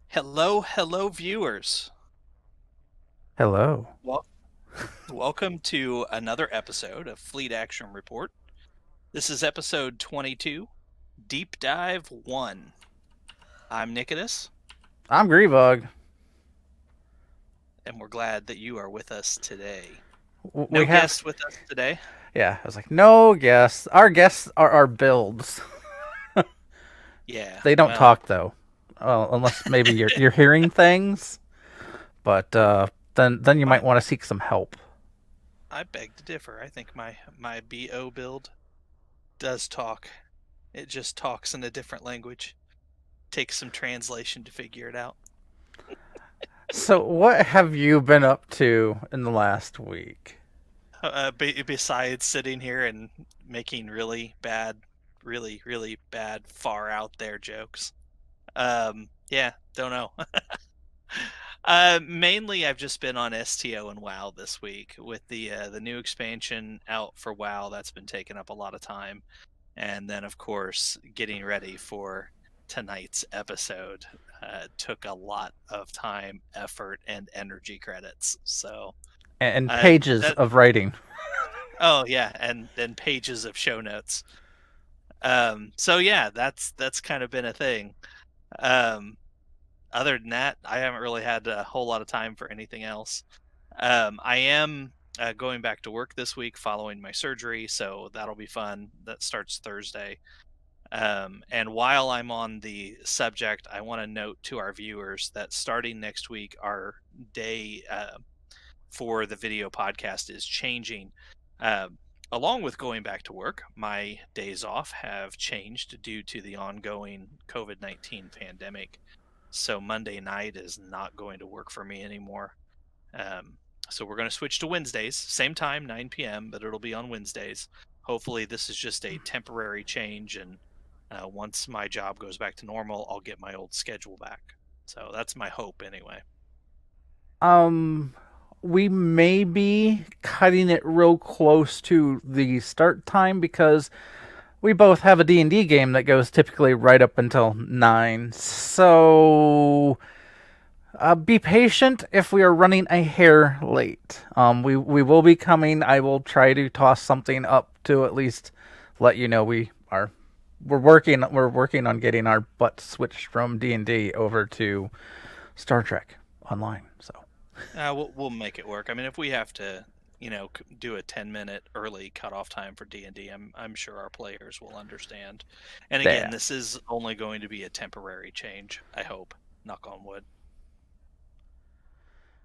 Hello, viewers. Hello. Well, welcome to another episode of Fleet Action Report. This is episode 22, Deep Dive 1. I'm Nikodas, I'm Grebog. and we're glad that you are with us today. We No have, guest with us today. yeah, I was like, no guests. Our guests are our builds. Yeah, They don't well, talk though. Well, unless maybe you're hearing things, but then you might I, want to seek some help. I beg to differ. I think my BO build does talk. It just talks in a different language. Takes some translation to figure it out. So, what have you been up to in the last week? Besides sitting here and making really bad, far out there jokes. Yeah, don't know. Mainly, I've just been on STO and WoW this week with the new expansion out for WoW. That's been taking up a lot of time, and then of course getting ready for tonight's episode took a lot of time, effort, and energy credits. So And uh, pages that of writing. Oh yeah, and then pages of show notes. So yeah, that's kind of been a thing. Um, Other than that, I haven't really had a whole lot of time for anything else. I am going back to work this week following my surgery, so that'll be fun. That starts Thursday. And while I'm on the subject, I want to note to our viewers that starting next week, our day for the video podcast is changing. Uh, Along with going back to work, my days off have changed due to the ongoing COVID-19 pandemic. So Monday night is not going to work for me anymore. Um, so we're going to switch to Wednesdays, same time, 9 p.m., but it'll be on Wednesdays. Hopefully, this is just a temporary change, and once my job goes back to normal, I'll get my old schedule back. So that's my hope, anyway. Um, we may be cutting it real close to the start time because we both have a D&D game that goes typically right up until 9. So be patient if we are running a hair late. We will be coming. I will try to toss something up to at least let you know we're working on getting our butt switched from D&D over to Star Trek Online. So We'll make it work. I mean, if we have to, do a 10-minute early cutoff time for D&D, I'm sure our players will understand. And again, there. this is only going to be a temporary change, I hope. Knock on wood.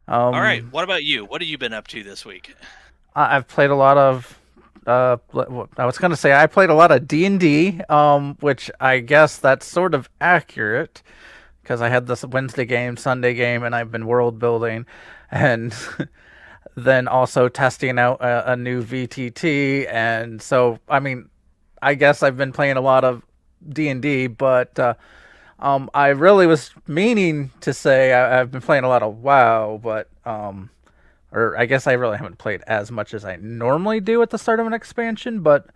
All right, Um, what about you? What have you been up to this week? I've played a lot of. I was gonna say I played a lot of D&D, which I guess that's sort of accurate because I had this Wednesday game, Sunday game, and I've been world building, and then also testing out a new VTT, and so I mean, I guess I've been playing a lot of D&D, but I really was meaning to say I've been playing a lot of WoW, but or I guess I really haven't played as much as I normally do at the start of an expansion, but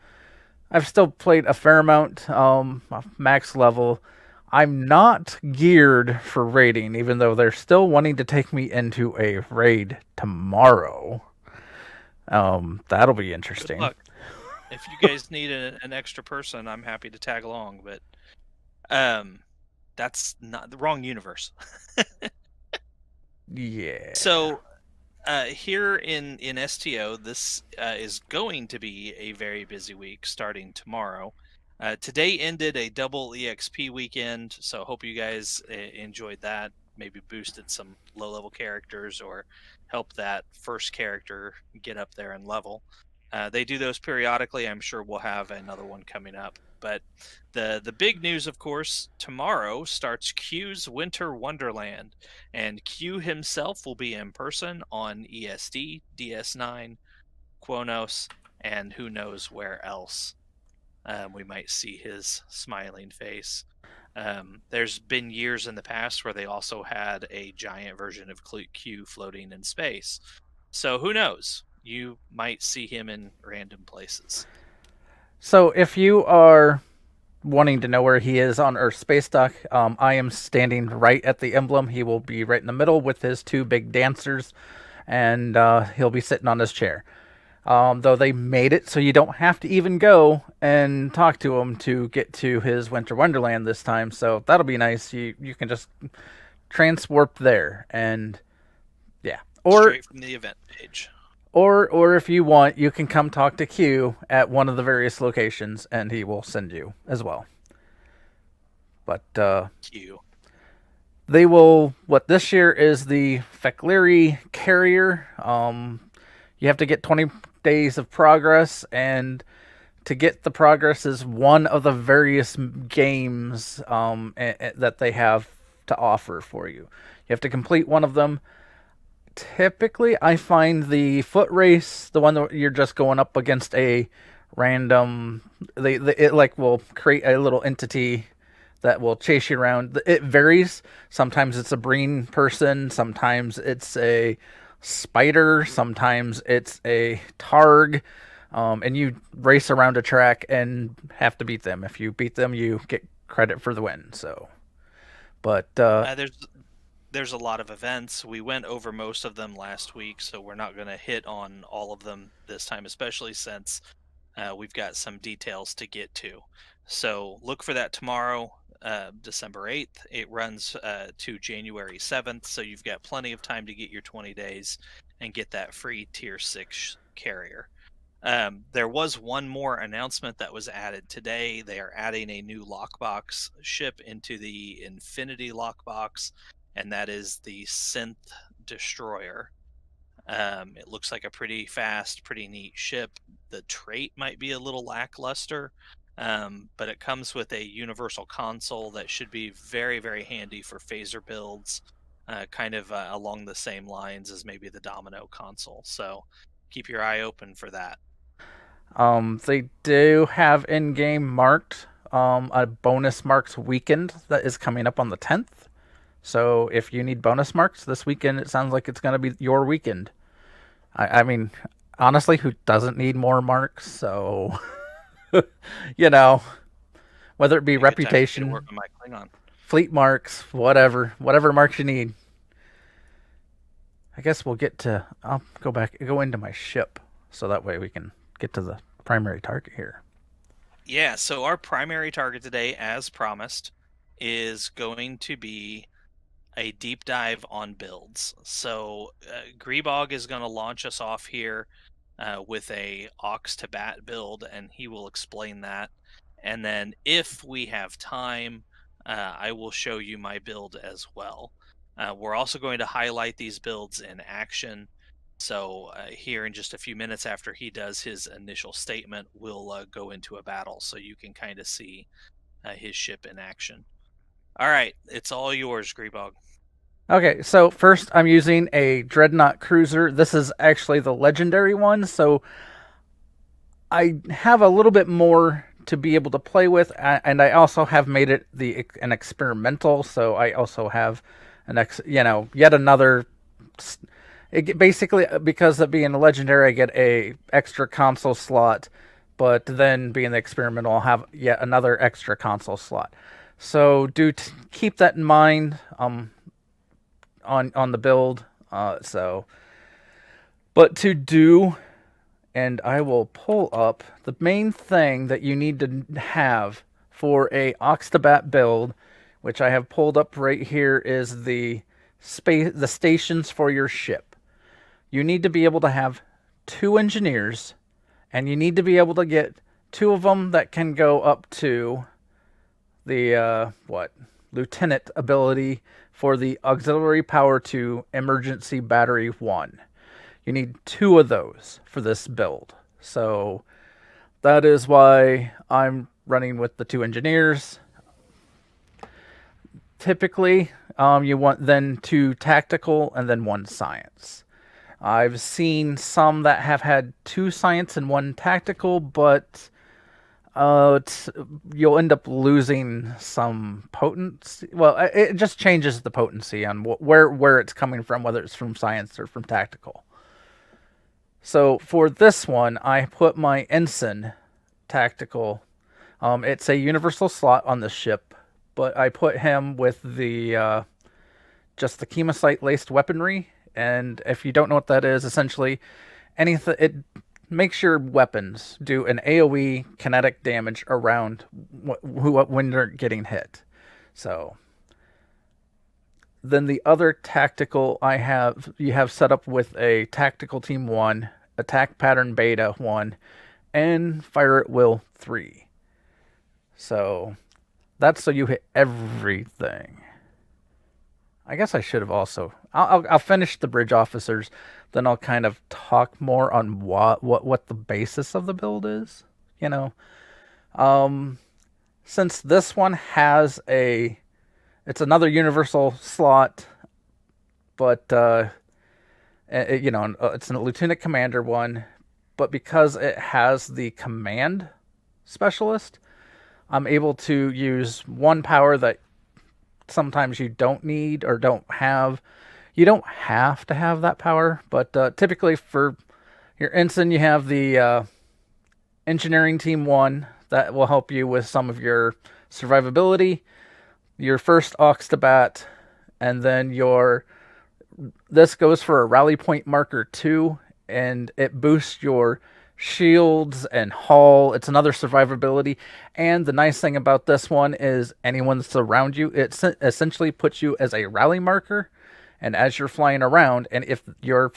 I've still played a fair amount, max level. I'm not geared for raiding, even though they're still wanting to take me into a raid tomorrow. That'll be Good interesting. luck. If you guys need an extra person, I'm happy to tag along, but um, that's not the wrong universe. Yeah. So here in STO, this is going to be a very busy week starting tomorrow. Today ended a double EXP weekend, so hope you guys enjoyed that. Maybe boosted some low level characters or helped that first character get up there and level. They do those periodically. I'm sure we'll have another one coming up. But the big news, of course, tomorrow starts Q's Winter Wonderland, and Q himself will be in person on ESD, DS9, Quonos, and who knows where else. We might see his smiling face. There's been years in the past where they also had a giant version of Q floating in space. So who knows? You might see him in random places. So if you are wanting to know where he is on Earth space dock, I am standing right at the emblem. He will be right in the middle with his two big dancers, and he'll be sitting on his chair. Though they made it so you don't have to even go and talk to him to get to his Winter Wonderland this time. So that'll be nice. You can just transwarp there, and yeah. Or Straight from the event page. or if you want, you can come talk to Q at one of the various locations, and he will send you as well. But Q. they will. What this year is the Fekleri carrier. You have to get 20 days of progress, and to get the progress is one of the various games that they have to offer for you. You have to complete one of them. Typically, I find the foot race, the one that you're just going up against a random, it like will create a little entity that will chase you around. It varies. Sometimes it's a green person. Sometimes it's a spider. Sometimes it's a targ. And you race around a track and have to beat them. If you beat them, you get credit for the win. So, but There's a lot of events. We went over most of them last week, so we're not going to hit on all of them this time, especially since we've got some details to get to. So look for that tomorrow, December 8th. It runs to January 7th, so you've got plenty of time to get your 20 days and get that free Tier 6 carrier. There was one more announcement that was added today. They are adding a new lockbox ship into the Infinity lockbox, and that is the Synth Destroyer. It looks like a pretty fast, pretty neat ship. The trait might be a little lackluster, but it comes with a universal console that should be very, very handy for phaser builds, kind of along the same lines as maybe the Domino console. So keep your eye open for that. they do have in-game marked a bonus marks weekend that is coming up on the 10th. So if you need bonus marks this weekend, it sounds like it's going to be your weekend. I mean, honestly, who doesn't need more marks? So, you know, whether it be reputation, Work on my Klingon. fleet marks, whatever marks you need. I guess we'll get to. I'll go into my ship, so that way we can get to the primary target here. Yeah, so our primary target today, as promised, is going to be a deep dive on builds. So Grebog is going to launch us off here with a Ox to Bat build, and he will explain that. And then if we have time, I will show you my build as well. We're also going to highlight these builds in action. So here in just a few minutes after he does his initial statement, we'll go into a battle so you can kind of see his ship in action. All right, it's all yours, Grebog. Okay, so first I'm using a Dreadnought Cruiser. This is actually the legendary one, so I have a little bit more to be able to play with, and I also have made it an experimental, so I also have yet another. Basically, because of being a legendary, I get a extra console slot, but then being the experimental, I'll have yet another extra console slot. So keep that in mind on the build. But to do, and I will pull up the main thing that you need to have for a Ox to Bat build, which I have pulled up right here, is the stations for your ship. You need to be able to have 2 engineers, and you need to be able to get 2 of them that can go up to the lieutenant ability for the auxiliary power to emergency battery 1. You need 2 of those for this build. So that is why I'm running with the 2 engineers. Typically, you want then 2 tactical and then 1 science. I've seen some that have had 2 science and 1 tactical, but you'll end up losing some potency. Well, it just changes the potency on where it's coming from, whether it's from science or from tactical. So for this one, I put my ensign tactical It's a universal slot on the ship, but I put him with the just the chemosite laced weaponry. And if you don't know what that is, essentially anything it makes your weapons do an AOE kinetic damage around when they're getting hit. So then the other tactical you have set up with a tactical team 1, attack pattern beta 1, and fire at will 3. So that's so you hit everything. I guess I should have also. I'll finish the bridge officers, then I'll kind of talk more on what the basis of the build is. You know, since this one has it's another universal slot, but it's a lieutenant commander one. But because it has the command specialist, I'm able to use one power that sometimes you don't need or don't have. You don't have to have that power, but typically for your ensign, you have the engineering team 1 that will help you with some of your survivability, your first aux to bat, and then this goes for a rally point marker 2, and it boosts your shields and hull. It's another survivability. And the nice thing about this one is anyone that's around you, it essentially puts you as a rally marker. And as you're flying around, and if your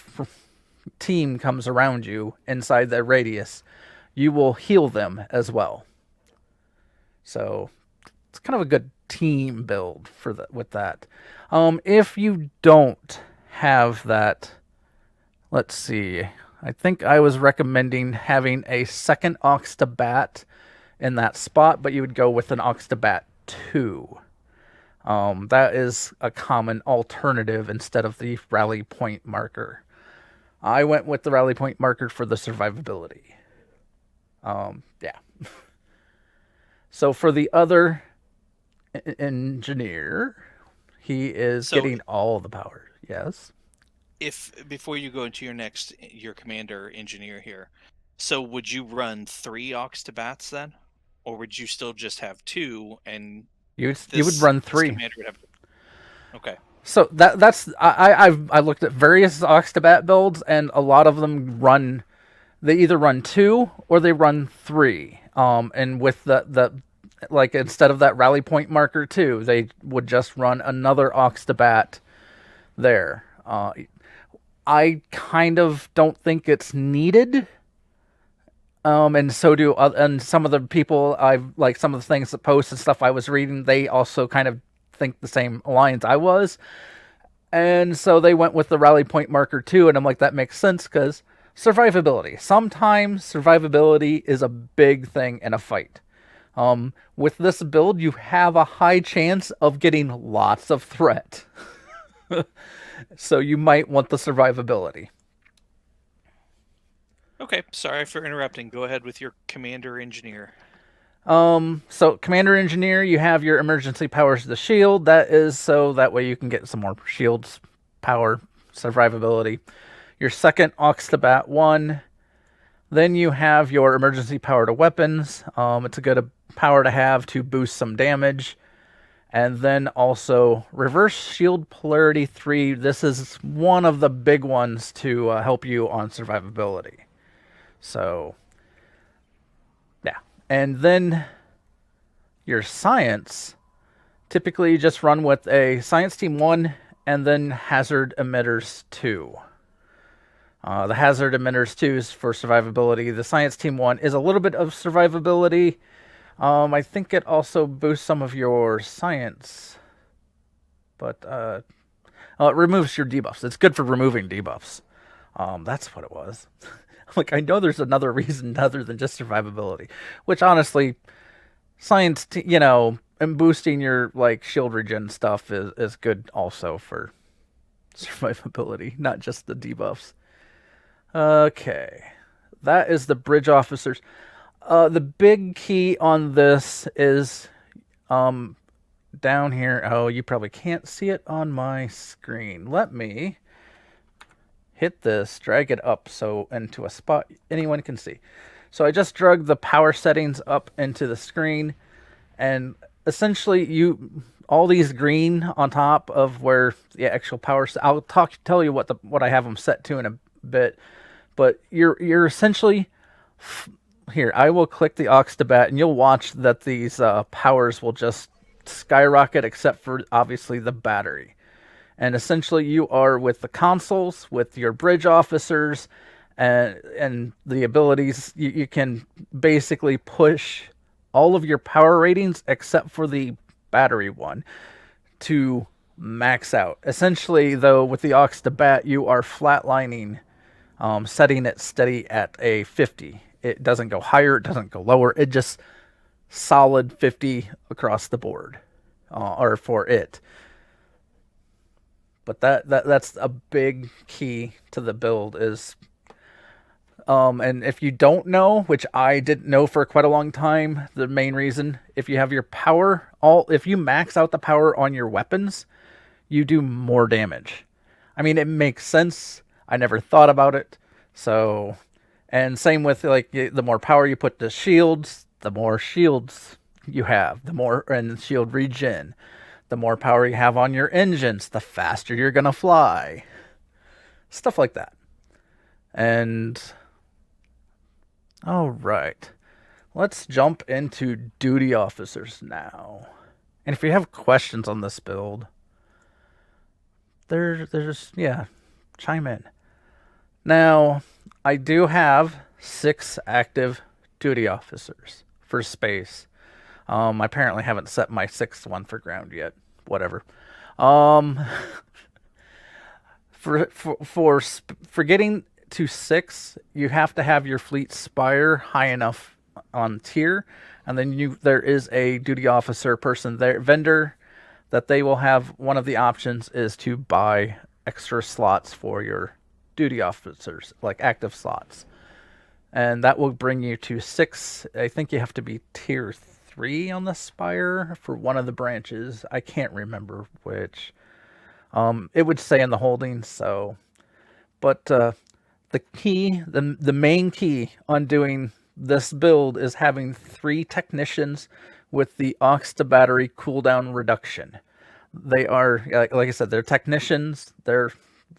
team comes around you inside the radius, you will heal them as well. So it's kind of a good team build with that. If you don't have that, let's see. I think I was recommending having a second aux to bat in that spot, but you would go with an aux to bat 2. That is a common alternative instead of the rally point marker. I went with the rally point marker for the survivability. Yeah. So for the other engineer, he is getting all the power. Yes. If before you go into your commander engineer here, so would you run 3 aux to bats then, or would you still just have 2 and you would run 3? Commander would have... Okay. So that's I looked at various aux to bat builds, and a lot of them they either run 2 or they run 3. And with the like instead of that rally point marker 2, they would just run another aux to bat there. I kind of don't think it's needed. And so do and some of the people some of the things that post and stuff I was reading, they also kind of think the same lines I was. And so they went with the rally point marker 2, and I'm like, that makes sense because survivability. Sometimes survivability is a big thing in a fight. With this build, you have a high chance of getting lots of threat. So you might want the survivability. Okay, sorry for interrupting. Go ahead with your commander engineer. So commander engineer, you have your emergency powers to the shield. That is so that way you can get some more shields power survivability. Your second aux to bat 1. Then you have your emergency power to weapons. It's a good power to have to boost some damage. And then also reverse shield polarity 3. This is one of the big ones to help you on survivability. So, yeah. And then your science, typically you just run with a science team 1 and then hazard emitters 2. The hazard emitters 2 is for survivability. The science team 1 is a little bit of survivability. I think it also boosts some of your science, but it removes your debuffs. It's good for removing debuffs. That's what it was. Like, I know there's another reason other than just survivability, which honestly, science, and boosting your shield regen stuff is good also for survivability, not just the debuffs. Okay, that is the bridge officers. The big key on this is down here. Oh, you probably can't see it on my screen. Let me hit this, drag it up into a spot anyone can see. So I just drug the power settings up into the screen, and essentially you all these green on top of where the actual power. I'll tell you what I have them set to in a bit, but you're essentially here. I will click the aux to bat, and you'll watch that these powers will just skyrocket, except for obviously the battery. And essentially, you are with the consoles, with your bridge officers, and the abilities. You can basically push all of your power ratings except for the battery one to max out. Essentially, though, with the aux to bat, you are flatlining, setting it steady at a 50. It doesn't go higher, it doesn't go lower. It just solid 50 across the board, or for it. But that's a big key to the build is, and if you don't know, which I didn't know for quite a long time, the main reason, if you have your power, if you max out the power on your weapons, you do more damage. I mean, it makes sense. I never thought about it. So, and same with like the more power you put to shields, the more shields you have, the more and shield regen. The more power you have on your engines, the faster you're gonna fly. Stuff like that. And all right, let's jump into duty officers now. And if you have questions on this build, there's yeah, chime in. Now, I do have 6 active duty officers for space. I apparently haven't set my 6th one for ground yet. Whatever. For getting to 6, you have to have your fleet spire high enough on tier, and then there is a duty officer person there, vendor, that they will have. One of the options is to buy extra slots for your duty officers, like active slots, and that will bring you to 6. I think you have to be tier 3 on the spire for one of the branches. I can't remember which. It would say in the holdings. So, but the key, the main key on doing this build is having 3 technicians with the aux to battery cooldown reduction. They are, like I said, they're technicians. They're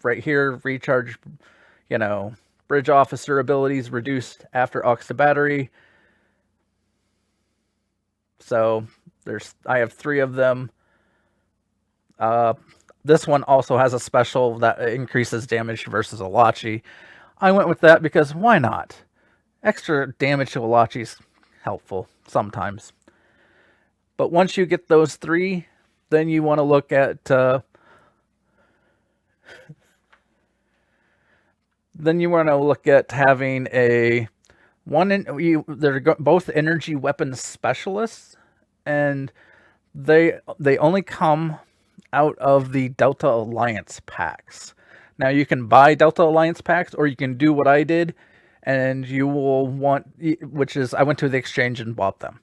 right here. Recharge, bridge officer abilities reduced after aux to battery. So I have 3 of them. This one also has a special that increases damage versus Alachi. I went with that because why not? Extra damage to Alachi is helpful sometimes. But once you get those 3, then you want to look at having a they're both energy weapons specialists, and they only come out of the Delta Alliance packs. Now you can buy Delta Alliance packs, or you can do what I did, and you will want, which is I went to the exchange and bought them.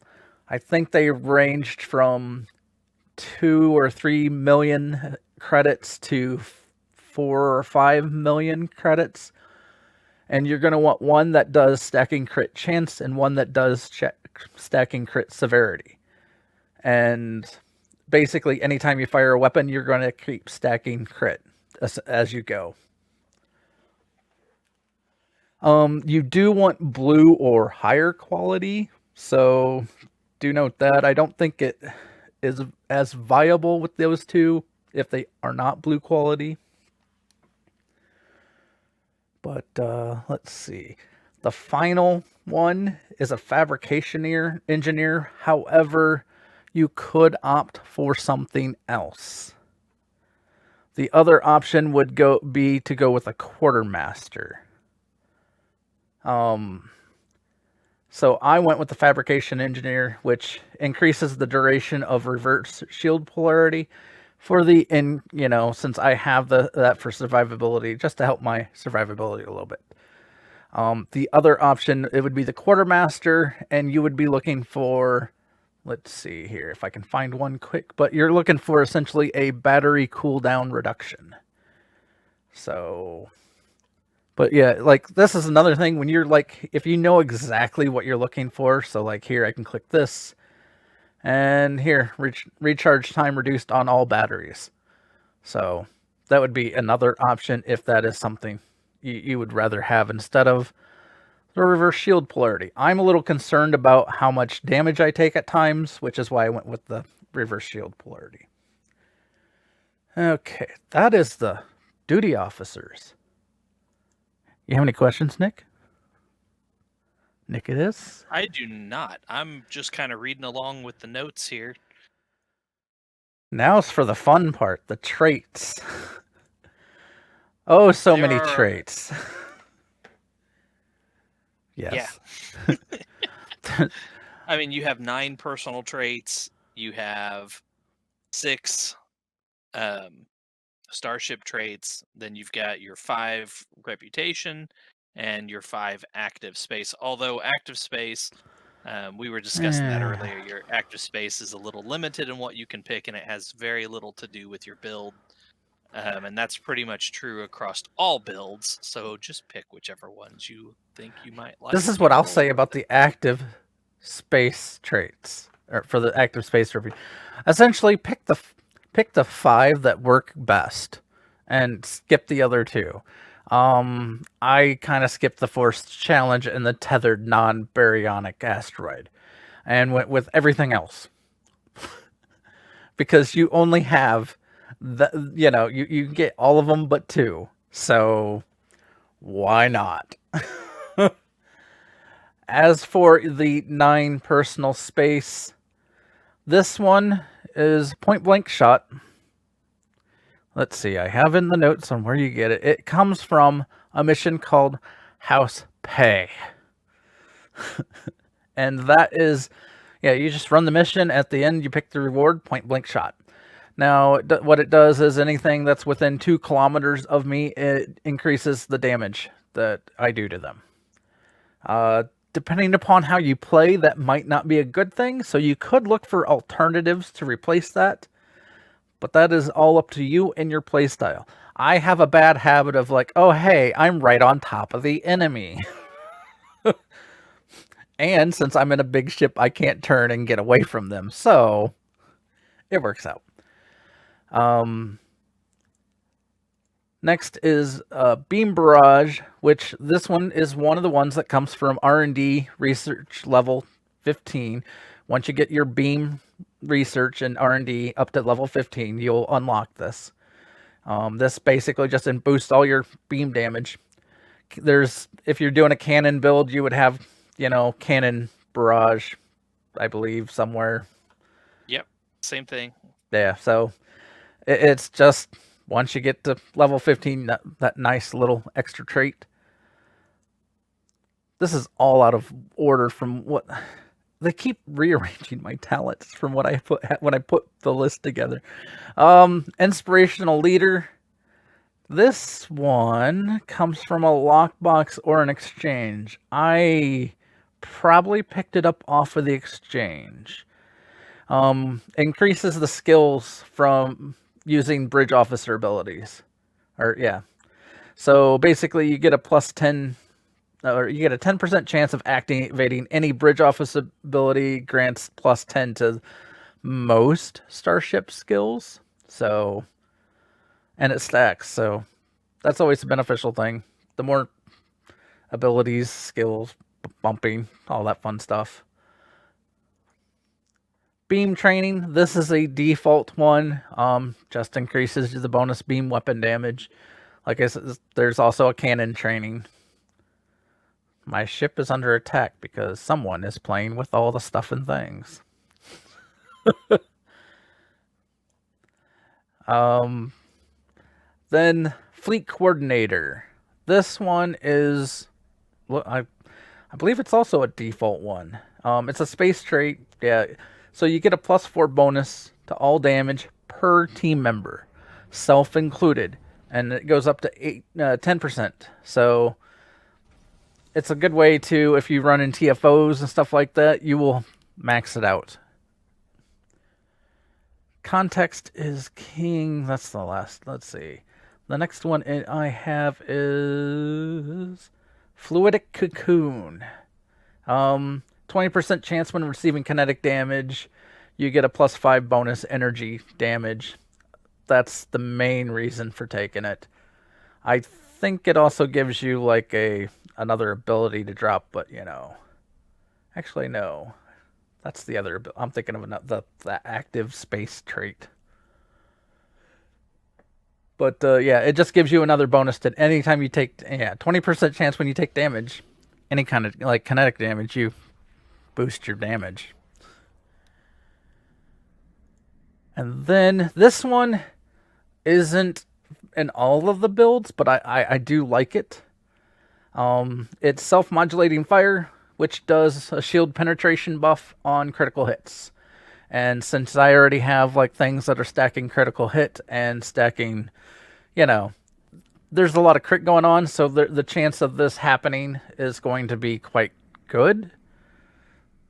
I think they ranged from 2 or 3 million credits to 4 or 5 million credits. And you're going to want one that does stacking crit chance and one that does stacking crit severity. And basically, anytime you fire a weapon, you're going to keep stacking crit as you go. You do want blue or higher quality, so do note that. I don't think it is as viable with those 2 if they are not blue quality. But let's see. The final one is a fabrication engineer. However, you could opt for something else. The other option would be to go with a quartermaster. So I went with the fabrication engineer, which increases the duration of reverse shield polarity for since I have that for survivability, just to help my survivability a little bit. The other option, it would be the quartermaster, and you would be looking for, let's see here if I can find one quick, but you're looking for essentially a battery cooldown reduction. So But yeah, like this is another thing when you're like, if you know exactly what you're looking for, so like here I can click this, and here recharge time reduced on all batteries. So that would be another option if that is something you would rather have instead of the reverse shield polarity. I'm a little concerned about how much damage I take at times, which is why I went with the reverse shield polarity. Okay, that is the duty officers. You have any questions, Nick? Nick, it is. I do not. I'm just kind of reading along with the notes here. Now's for the fun part, the traits. Oh, so many traits. Yes. Yeah. I mean, you have 9 personal traits. You have 6 starship traits. Then you've got your 5 reputation and your 5 active space. Although active space, we were discussing that earlier. Your active space is a little limited in what you can pick, and it has very little to do with your build. And that's pretty much true across all builds. So just pick whichever ones you think you might like. This is what I'll say about the active space traits, or for the active space review. Essentially, pick the 5 that work best, and skip the other 2. I kind of skipped the forced challenge and the tethered non-baryonic asteroid, and went with everything else because you only have you get all of them but 2, so why not? As for the 9 personal space, this one is point blank shot. Let's see, I have in the notes on where you get it. It comes from a mission called House Pay. And that is, you just run the mission. At the end, you pick the reward, point blank shot. Now, what it does is anything that's within 2 kilometers of me, it increases the damage that I do to them. Depending upon how you play, that might not be a good thing, so you could look for alternatives to replace that. But that is all up to you and your playstyle. I have a bad habit of like, oh hey, I'm right on top of the enemy. And since I'm in a big ship, I can't turn and get away from them. So it works out. Next is Beam Barrage, which this one is one of the ones that comes from R&D research level 15. Once you get your beam research and R&D up to level 15, you'll unlock this. This basically just boosts all your beam damage. If you're doing a cannon build, you would have, cannon barrage, I believe, somewhere. Yep, same thing. Yeah, so it's just once you get to level 15, that nice little extra trait. This is all out of order from what they keep rearranging my talents from what I put when I put the list together. Inspirational leader. This one comes from a lockbox or an exchange. I probably picked it up off of the exchange. Increases the skills from using bridge officer abilities. So basically you get a plus 10, or you get a 10% chance of activating any bridge officer ability, grants plus 10 to most starship skills. So, and it stacks, so that's always a beneficial thing. The more abilities, skills, bumping, all that fun stuff. Beam training, this is a default one. Just increases the bonus beam weapon damage. Like I said, there's also a cannon training. My ship is under attack because someone is playing with all the stuff and things. Then fleet coordinator. This one is, I believe it's also a default one. It's a space trait. Yeah. So you get a +4 bonus to all damage per team member, self included, and it goes up to 10%. So it's a good way to, if you run in TFOs and stuff like that, you will max it out. Context is king. That's the last. Let's see. The next one I have is Fluidic Cocoon. 20% chance when receiving kinetic damage, you get a +5 bonus energy damage. That's the main reason for taking it. I think it also gives you like another ability to drop, but actually no, that's the other. I'm thinking of the active space trait. But yeah, it just gives you another bonus to anytime you take 20% chance when you take damage, any kind of like kinetic damage, you boost your damage. And then this one isn't in all of the builds, but I do like it. It's self-modulating fire, which does a shield penetration buff on critical hits. And since I already have like things that are stacking critical hit and stacking, there's a lot of crit going on, so the chance of this happening is going to be quite good.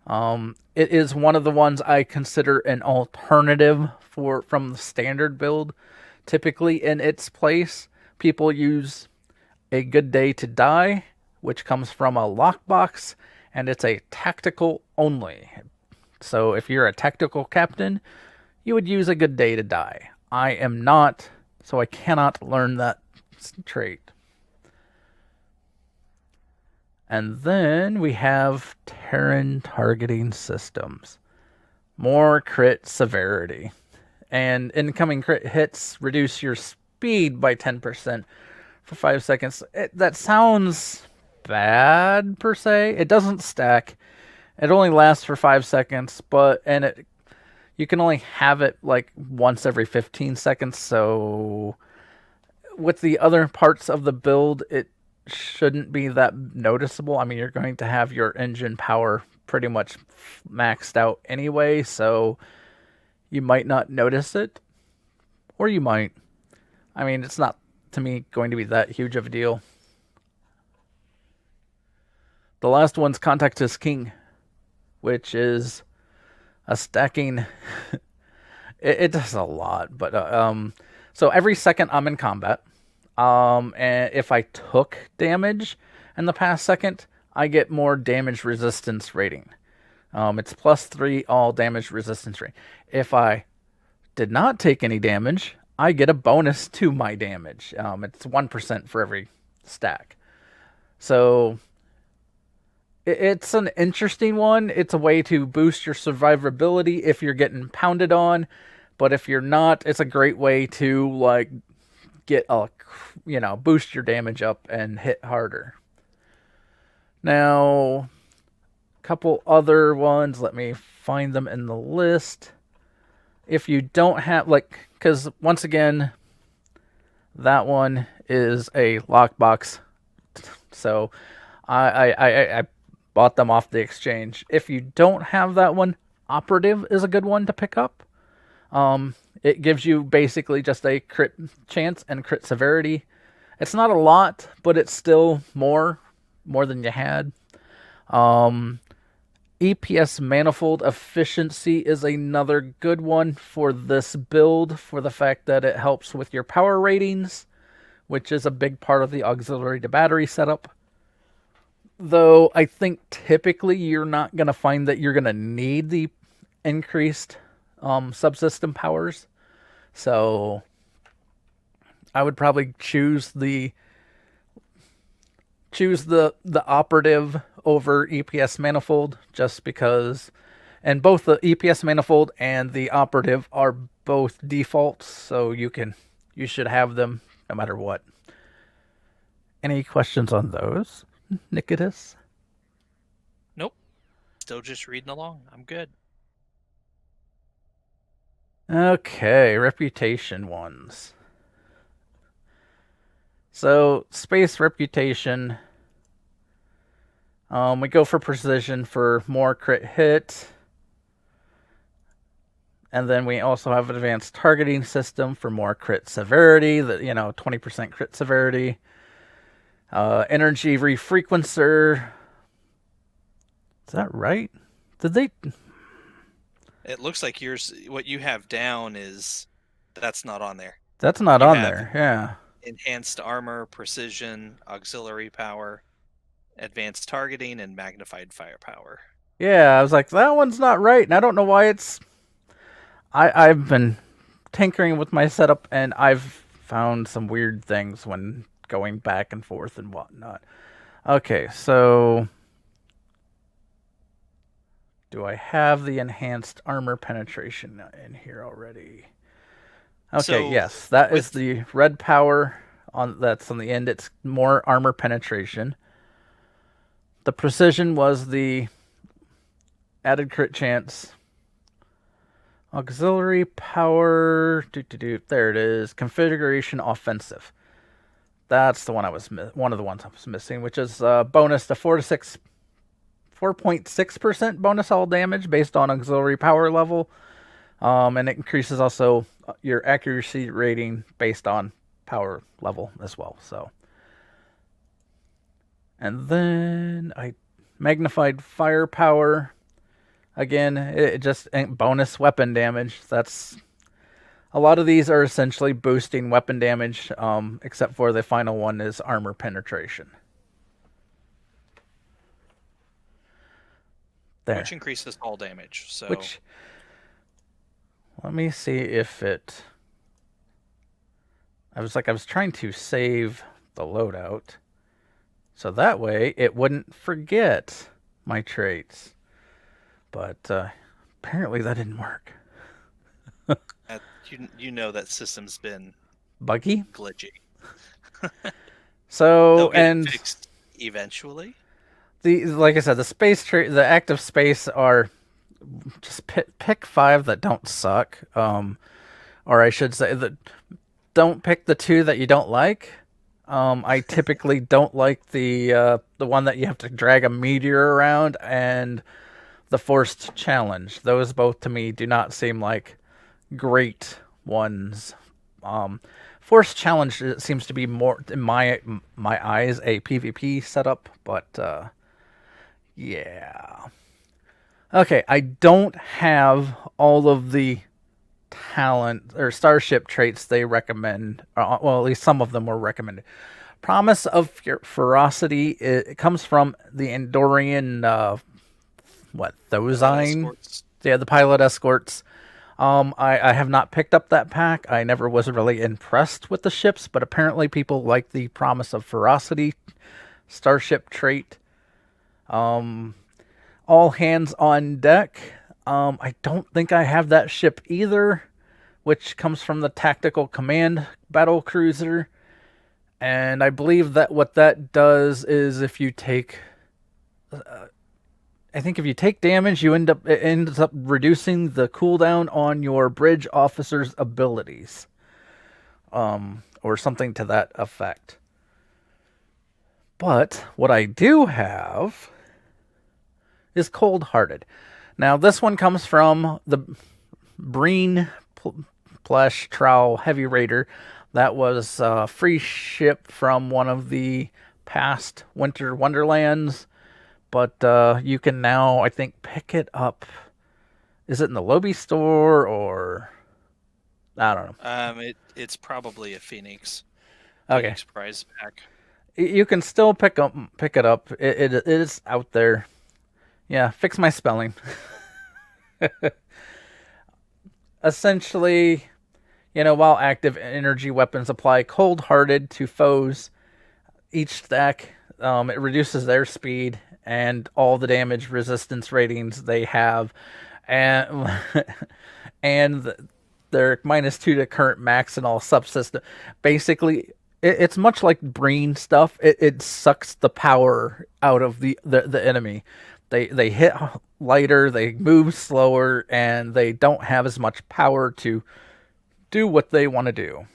It is one of the ones I consider an alternative from the standard build. Typically in its place, people use a good day to die, which comes from a lockbox, and it's a tactical only. So if you're a tactical captain, you would use a good day to die. I am not, so I cannot learn that trait. And then we have Terran targeting systems. More crit severity. And incoming crit hits reduce your speed by 10% for 5 seconds. That sounds bad, per se. It doesn't stack. It only lasts for 5 seconds, you can only have it like once every 15 seconds, so with the other parts of the build, it shouldn't be that noticeable. I mean, you're going to have your engine power pretty much maxed out anyway, so you might not notice it, or you might. I mean, it's not, to me, going to be that huge of a deal. The last one's Contact is King, which is a stacking. it does a lot, but so every second I'm in combat, and if I took damage in the past second, I get more damage resistance rating. It's +3 all damage resistance rate. If I did not take any damage, I get a bonus to my damage. It's 1% for every stack. So it's an interesting one. It's a way to boost your survivability if you're getting pounded on, but if you're not, it's a great way to like get boost your damage up and hit harder. Now, a couple other ones. Let me find them in the list. If you don't have because once again, that one is a lockbox, so I bought them off the exchange. If you don't have that one, Operative is a good one to pick up. It gives you basically just a crit chance and crit severity. It's not a lot, but it's still more than you had. EPS Manifold Efficiency is another good one for this build, for the fact that it helps with your power ratings, which is a big part of the auxiliary to battery setup. Though I think typically you're not going to find that you're going to need the increased subsystem powers. So I would probably choose the Operative over EPS Manifold, just because, and both the EPS Manifold and the Operative are both defaults, so you should have them no matter what. Any questions on those, Nikodas? Nope. Still just reading along. I'm good. Okay, reputation ones. So, space reputation. We go for precision for more crit hit. And then we also have an advanced targeting system for more crit severity, 20% crit severity. Energy refrequencer. Is that right? Did they? It looks like what you have down that's not on there. That's not on there, yeah. enhanced armor, precision, auxiliary power, advanced targeting, and magnified firepower. Yeah, I was like, that one's not right, and I don't know why it's. I've been tinkering with my setup, and I've found some weird things when going back and forth and whatnot. Okay, so do I have the enhanced armor penetration in here already? Okay, So yes, that is with the red power on that's on the end. It's more armor penetration. The precision was the added crit chance. Auxiliary power. There it is. Configuration offensive. That's the one one of the ones I was missing, which is bonus to 4.6% bonus all damage based on auxiliary power level, and it increases also your accuracy rating based on power level as well. So, and then I magnified firepower. Again, it just bonus weapon damage. That's a lot of these are essentially boosting weapon damage, except for the final one is armor penetration. There. which increases all damage. So Which, let me see if it. I was trying to save the loadout, so that way it wouldn't forget my traits. But apparently that didn't work. you know that system's been Buggy. glitchy. So They'll get and it fixed eventually. the like I said, the space trait, the active space are just pick 5 that don't suck. Or I should say that don't pick the 2 that you don't like. I typically don't like the one that you have to drag a meteor around and the forced challenge. Those both to me do not seem like great ones. Forced challenge seems to be more in my eyes a PvP setup, but yeah. Okay, I don't have all of the talent or starship traits they recommend. Well, at least some of them were recommended. Promise of ferocity. It comes from the Andorian. Thosine? Yeah, the pilot escorts. I have not picked up that pack. I never was really impressed with the ships, but apparently people like the Promise of Ferocity starship trait. All hands on deck. I don't think I have that ship either, which comes from the Tactical Command Battle Cruiser. And I believe that what that does is if you take... I think if you take damage, it ends up reducing the cooldown on your bridge officer's abilities. Or something to that effect. But what I do have is Cold-Hearted. Now, this one comes from the Breen Plush Trowel Heavy Raider. That was a free ship from one of the past Winter Wonderlands. But you can now, I think, pick it up. Is it in the Lobby store or... I don't know. It's probably a Phoenix. Okay. Phoenix prize pack. You can still pick it up. It is out there. Yeah, fix my spelling. Essentially, while active energy weapons apply Cold-Hearted to foes, each stack, it reduces their speed and all the damage resistance ratings they have, and and they're -2 to current max and all subsystem. Basically, it's much like Breen stuff. It sucks the power out of the enemy. They hit lighter, they move slower, and they don't have as much power to do what they want to do.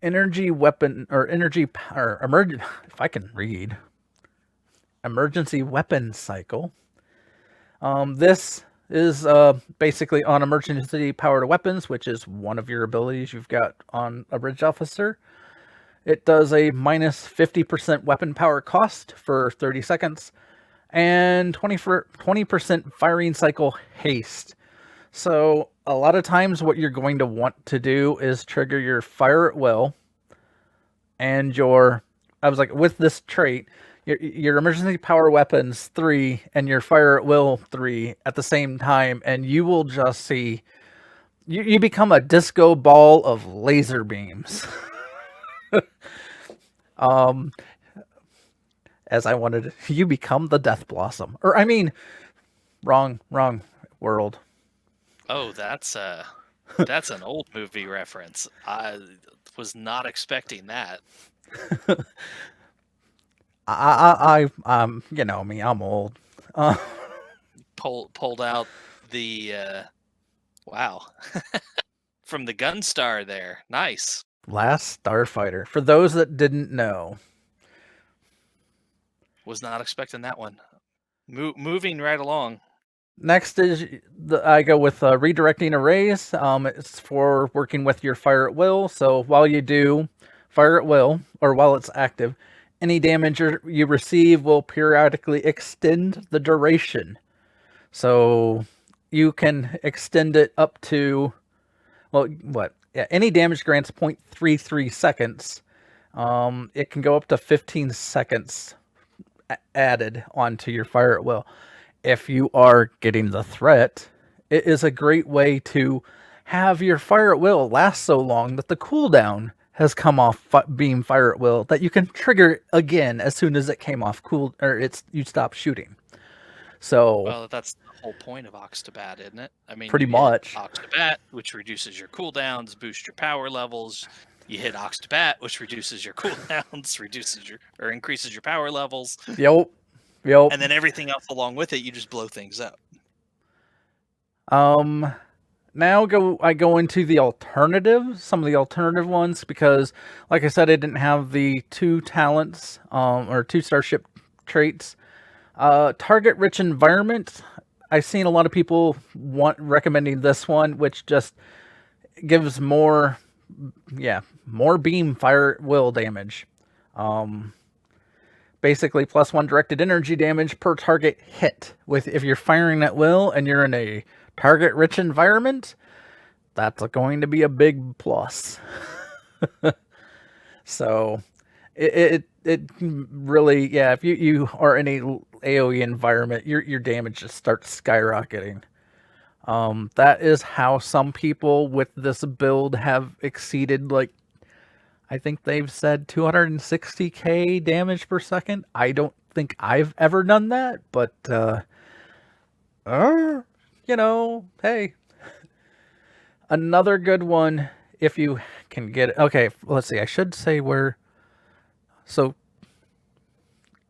Energy weapon or energy or if I can read, emergency weapon cycle. This is basically on emergency powered weapons, which is one of your abilities you've got on a bridge officer. It does a -50% weapon power cost for 30 seconds and 20% firing cycle haste. So a lot of times what you're going to want to do is trigger your fire at will and your, I was like, with this trait, your emergency power weapons 3 and your fire at will 3 at the same time, and you will just see, you become a disco ball of laser beams. um, as I wanted, you become the Death Blossom. Or, I mean, wrong world. Oh, that's an old movie reference. I was not expecting that. You know me, I'm old. Uh, Pulled out the wow from the Gunstar there. Nice. Last Starfighter. For those that didn't know, Was not expecting that one. Moving right along. next is I go with redirecting arrays. It's for working with your fire at will. So while you do fire at will, or while it's active, any damage you receive will periodically extend the duration. So you can extend it up to, well, what? Yeah, any damage grants 0.33 seconds. It can go up to 15 seconds added onto your fire at will. If you are getting the threat, it is a great way to have your fire at will last so long that the cooldown has come off beam fire at will, that you can trigger again as soon as it came off cool, or you stop shooting. So, well, that's the whole point of Ox to Bat, isn't it? I mean, pretty you much. hit Ox to Bat, which reduces your cooldowns, boosts your power levels. You hit Ox to Bat, which reduces your cooldowns, increases your power levels. Yep. And then everything else along with it, you just blow things up. Now I go into the alternatives, some of the alternative ones, because like I said, I didn't have the 2 talents, or 2 starship traits. Target rich environment. I've seen a lot of people recommending this one, which just gives more beam fire will damage. Basically +1 directed energy damage per target hit. If you're firing at will and you're in a target rich environment, that's going to be a big plus. So it really, yeah, if you are in a AoE environment, your damage just starts skyrocketing. That is how some people with this build have exceeded, like, I think they've said 260k damage per second. I don't think I've ever done that, but you know, hey. Another good one, if you can get it. Okay, let's see. I should say where. So,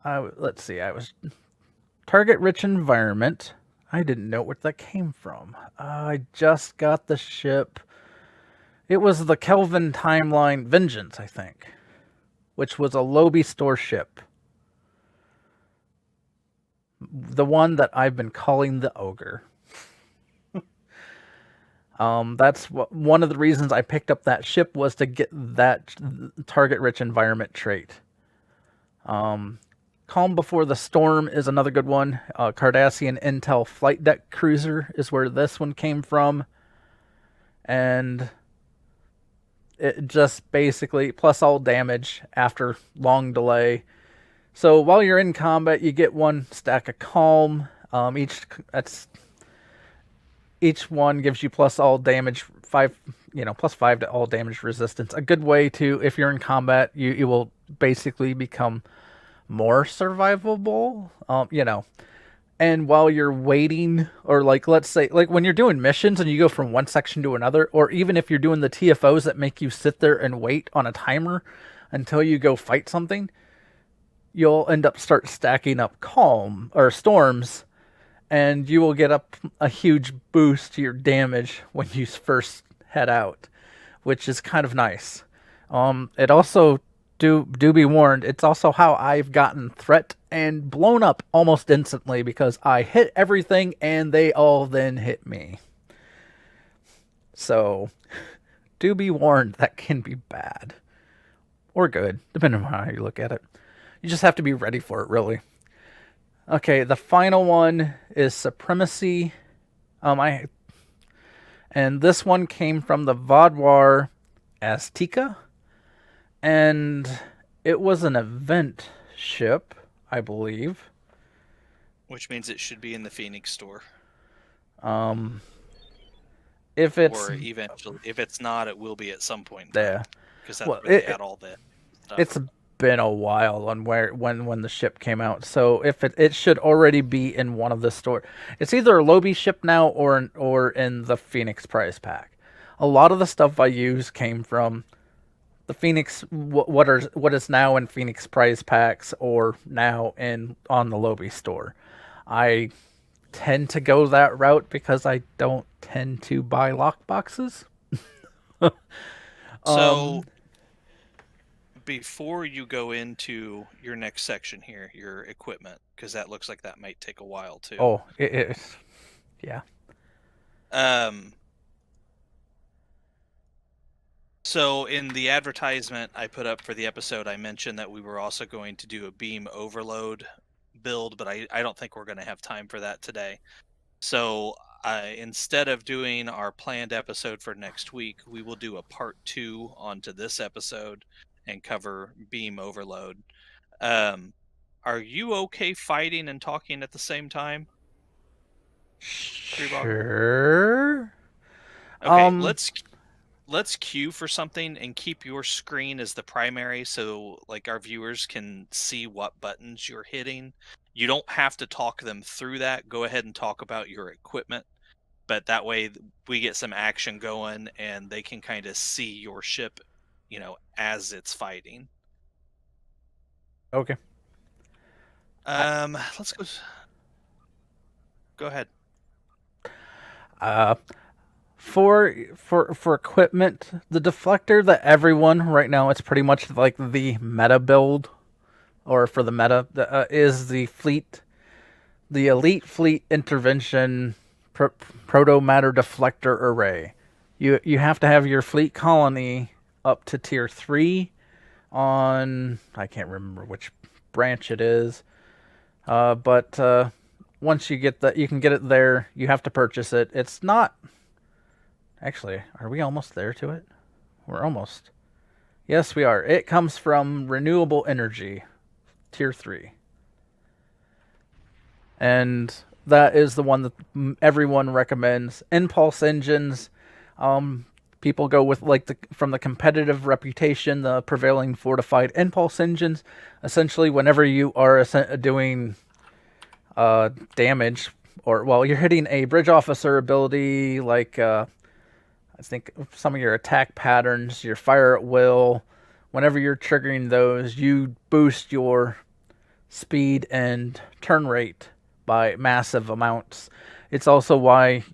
let's see. I was target rich environment. I didn't know where that came from. I just got the ship. It was the Kelvin Timeline Vengeance, I think, which was a Lobby store ship. The one that I've been calling the Ogre. That's one of the reasons I picked up that ship, was to get that target-rich environment trait. Calm Before the Storm is another good one. Cardassian Intel Flight Deck Cruiser is where this one came from. And it just basically plus all damage after long delay. So while you're in combat, you get 1 stack of Calm. Each one gives you plus all damage, +5 to all damage resistance. A good way to, if you're in combat, you will basically become more survivable. And while you're waiting, or let's say, when you're doing missions and you go from one section to another, or even if you're doing the TFOs that make you sit there and wait on a timer until you go fight something, you'll end up stacking up calm or storms, and you will get up a huge boost to your damage when you first head out, which is kind of nice. It also, do be warned, it's also how I've gotten threat and blown up almost instantly, because I hit everything and they all then hit me. So, do be warned, that can be bad. Or good, depending on how you look at it. You just have to be ready for it, really. Okay, the final one is Supremacy. And And this one came from the Vodwar Azteca, and it was an event ship, I believe. Which means it should be in the Phoenix store. Um, if it's Or eventually, if it's not, it will be at some point in time. there, Because that's well, where they had all the stuff. it's been a while on when the ship came out. So if it should already be in one of the store. It's either a Lobby ship now or in the Phoenix prize pack. A lot of the stuff I use came from the Phoenix what is now in Phoenix prize packs or now on the Lobby store. I tend to go that route because I don't tend to buy lock boxes. So before you go into your next section here, your equipment, because that looks like that might take a while too. Oh, yeah. So in the advertisement I put up for the episode, I mentioned that we were also going to do a beam overload build, but I don't think we're going to have time for that today. So instead of doing our planned episode for next week, we will do a part 2 onto this episode and cover beam overload. Are you okay fighting and talking at the same time? Sure. Okay, let's queue for something and keep your screen as the primary so like our viewers can see what buttons you're hitting. You don't have to talk them through that. Go ahead and talk about your equipment, but that way we get some action going and they can kind of see your ship, as it's fighting. Okay. Let's go. Go ahead. For equipment, the deflector that everyone right now, it's pretty much like the meta build, or for the meta is the elite fleet intervention proto matter deflector array. You have to have your fleet colony up to tier 3 on, I can't remember which branch it is, but once you get that, you can get it there. You have to purchase it. It's not. Actually, are we almost there to it? We're almost. Yes, we are. It comes from renewable energy, tier 3. And that is the one that everyone recommends. Impulse engines, people go with from the competitive reputation, the prevailing fortified impulse engines. Essentially, whenever you are doing damage, or you're hitting a bridge officer ability like I think some of your attack patterns, your fire at will, whenever you're triggering those, you boost your speed and turn rate by massive amounts. It's also why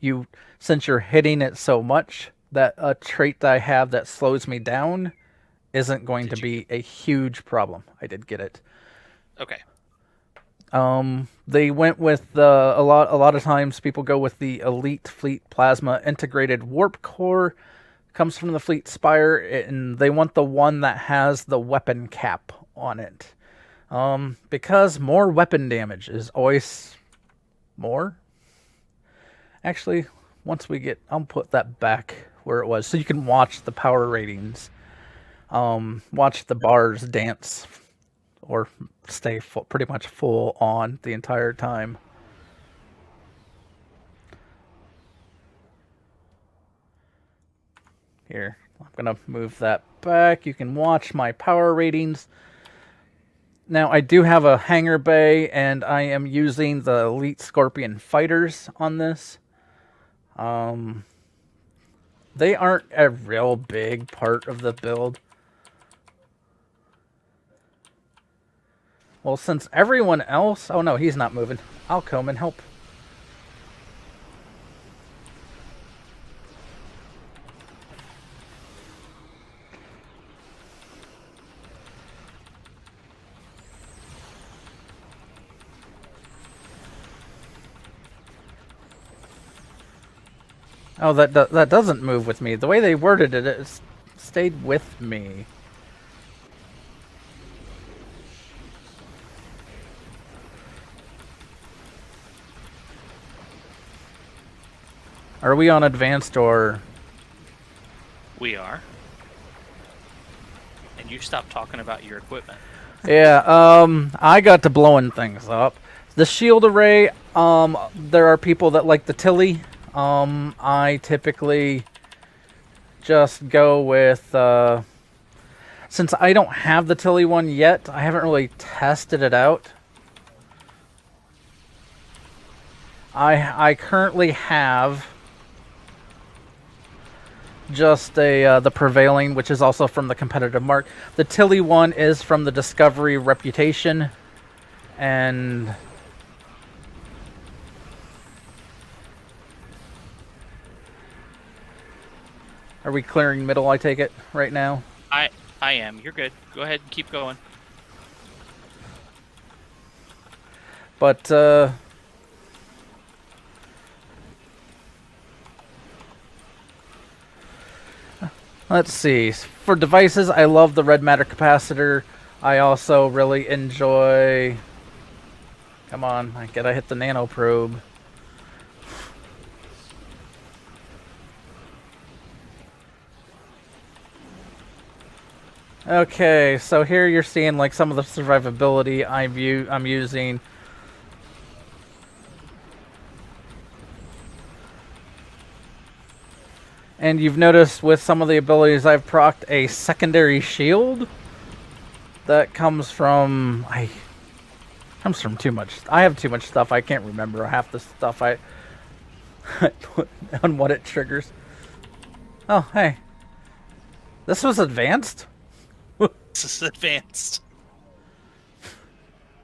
since you're hitting it so much, that a trait that I have that slows me down isn't going to be a huge problem. I did get it. Okay. They went with a lot of times people go with the Elite Fleet Plasma Integrated Warp Core. Comes from the Fleet Spire, and they want the one that has the weapon cap on it. Because more weapon damage is always more. Actually, I'll put that back where it was so you can watch the power ratings. Watch the bars dance or stay pretty much full on the entire time. Here, I'm going to move that back. You can watch my power ratings. Now, I do have a hangar bay, and I am using the Elite Scorpion Fighters on this. They aren't a real big part of the build. Well, since everyone else... Oh, no, he's not moving. I'll come and help. Oh, that doesn't move with me. The way they worded it, it stayed with me. Are we on advanced or? We are. And you stop talking about your equipment. Yeah, I got to blowing things up. The shield array, there are people that like the Tilly. I typically just go with, since I don't have the Tilly one yet, I haven't really tested it out. I currently have just the prevailing, which is also from the competitive mark. The Tilly one is from the Discovery Reputation, and are we clearing middle, I take it, right now? I am. You're good. Go ahead and keep going. But, let's see. For devices, I love the red matter capacitor. I also really enjoy... Come on, I gotta hit the nano probe. Okay, so here you're seeing like some of the survivability I'm using. And you've noticed with some of the abilities I've procced a secondary shield. That comes from too much. I have too much stuff. I can't remember half the stuff I put on what it triggers. Oh, hey. This was advanced? This is advanced.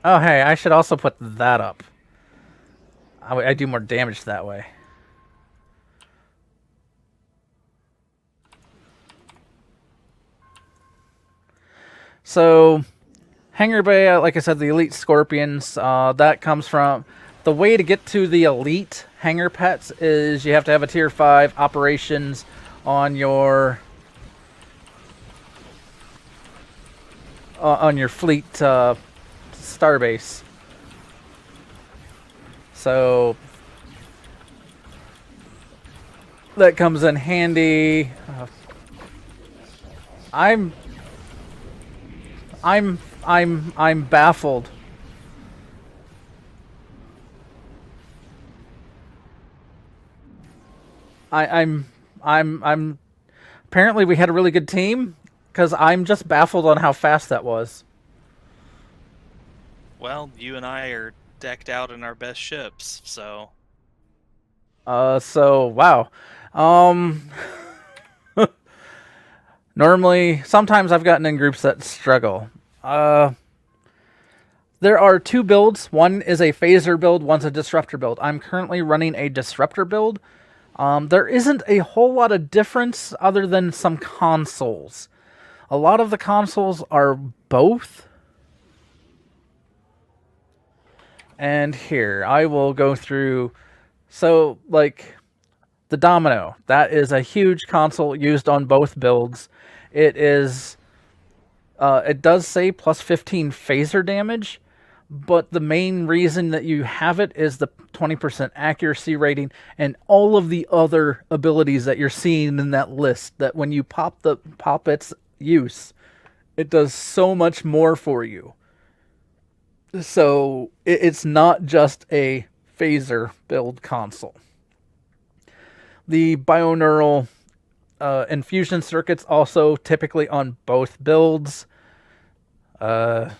Oh, hey, I should also put that up. I do more damage that way. So, Hangar Bay, like I said, the Elite Scorpions, that comes from... The way to get to the Elite Hangar Pets is you have to have a Tier 5 operations on your... on your fleet starbase. So that comes in handy. I'm baffled. I'm apparently we had a really good team. Because I'm just baffled on how fast that was. Well, you and I are decked out in our best ships, so... Wow. Normally, sometimes I've gotten in groups that struggle. There are two builds. One is a phaser build, one's a disruptor build. I'm currently running a disruptor build. There isn't a whole lot of difference other than some consoles. A lot of the consoles are both. And here, I will go through... So, like, the Domino. That is a huge console used on both builds. It is... it does say plus 15 phaser damage, but the main reason that you have it is the 20% accuracy rating and all of the other abilities that you're seeing in that list, that when you pop its use, it does so much more for you. So it's not just a phaser build console. The bioneural infusion circuits also typically on both builds. Let's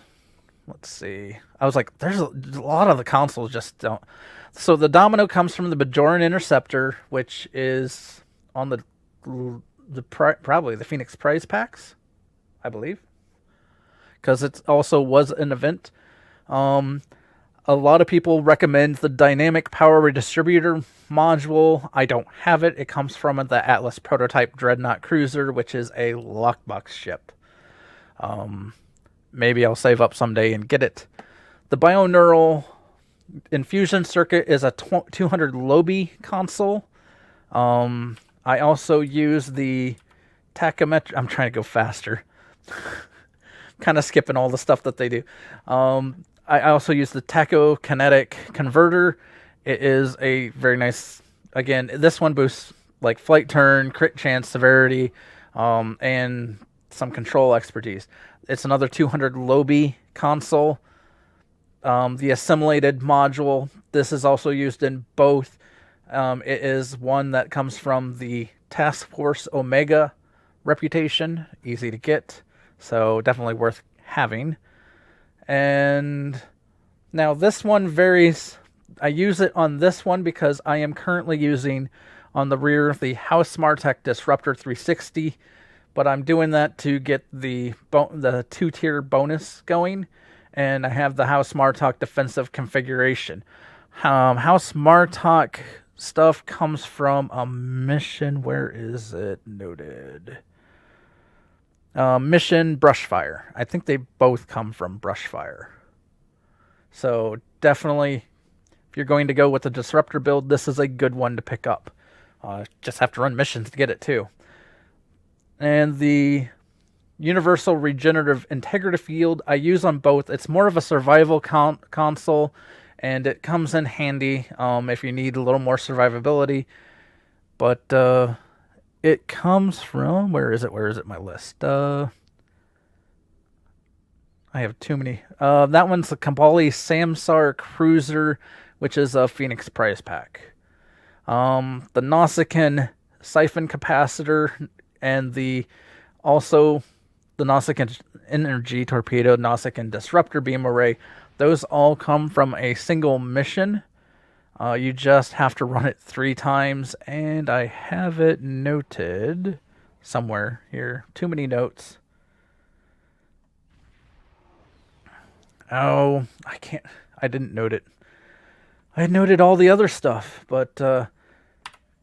see. I was like, there's a lot of the consoles just don't. So the Domino comes from the Bajoran Interceptor, which is on probably the Phoenix Prize packs, I believe, because it also was an event. A lot of people recommend the Dynamic Power Redistributor module. I don't have it. It comes from the Atlas Prototype Dreadnought Cruiser, which is a lockbox ship. Maybe I'll save up someday and get it. The Bioneural Infusion Circuit is a 200 Lobi console. I also use the tachometric... I'm trying to go faster. Kind of skipping all the stuff that they do. I also use the tachokinetic converter. It is a very nice again, this one boosts like flight turn, crit chance, severity, and some control expertise. It's another 200 Lobi console. The assimilated module. This is also used in both. It is one that comes from the Task Force Omega reputation. Easy to get, so definitely worth having. And now this one varies. I use it on this one because I am currently using on the rear the House Martech Disruptor 360, but I'm doing that to get the 2-tier bonus going, and I have the House Martok defensive configuration. House Martok stuff comes from a mission. Where is it noted? Mission Brushfire. I think they both come from Brushfire. So definitely, if you're going to go with the Disruptor build, this is a good one to pick up. Just have to run missions to get it too. And the Universal Regenerative Integrity Field I use on both. It's more of a survival console, and it comes in handy if you need a little more survivability. But it comes from... Where is it? Where is it? My list. I have too many. That one's the Kabali Samsar Cruiser, which is a Phoenix Prize Pack. The Nausicaan Siphon Capacitor, and also the Nausicaan Energy Torpedo, Nausicaan Disruptor Beam Array. Those all come from a single mission. You just have to run it 3 times, and I have it noted somewhere here. Too many notes. Oh, I didn't note it. I noted all the other stuff, but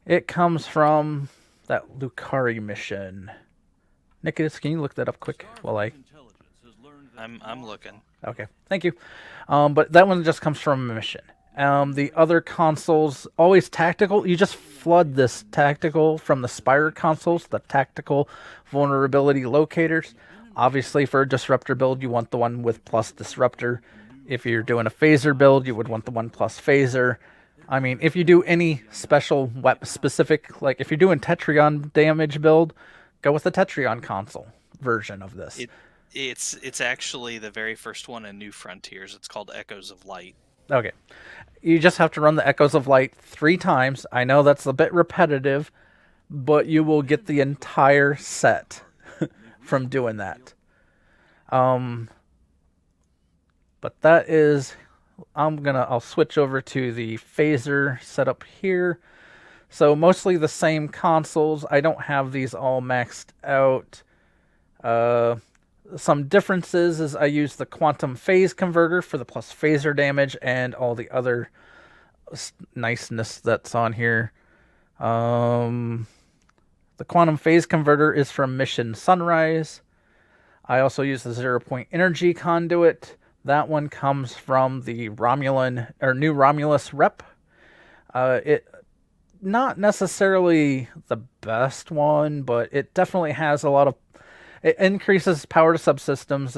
it comes from that Lucari mission. Nikodas, can you look that up quick while I... I'm looking. Okay, thank you. But that one just comes from a mission. The other consoles, always tactical. You just flood this tactical from the Spire consoles, the tactical vulnerability locators. Obviously, for a disruptor build, you want the one with plus disruptor. If you're doing a phaser build, you would want the one plus phaser. I mean, if you do any special specific, like if you're doing Tetrion damage build, go with the Tetrion console version of this. It's actually the very first one in New Frontiers. It's called Echoes of Light. Okay. You just have to run the Echoes of Light 3 times. I know that's a bit repetitive, but you will get the entire set from doing that. But that is... I'll switch over to the phaser setup here. So mostly the same consoles. I don't have these all maxed out. Some differences is I use the quantum phase converter for the plus phaser damage and all the other niceness that's on here. The quantum phase converter is from Mission Sunrise. I also use the 0-point energy conduit. That one comes from the Romulan or New Romulus rep. It not necessarily the best one, but it definitely has a lot of... It increases power to subsystems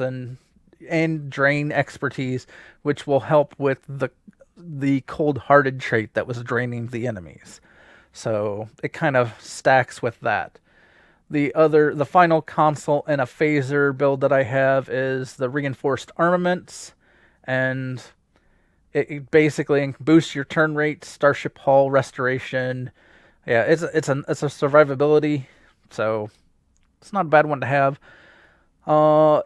and drain expertise, which will help with the cold-hearted trait that was draining the enemies. So it kind of stacks with that. The final console in a phaser build that I have is the Reinforced Armaments, and it basically boosts your turn rate, Starship Hull restoration. Yeah, it's a survivability, so it's not a bad one to have.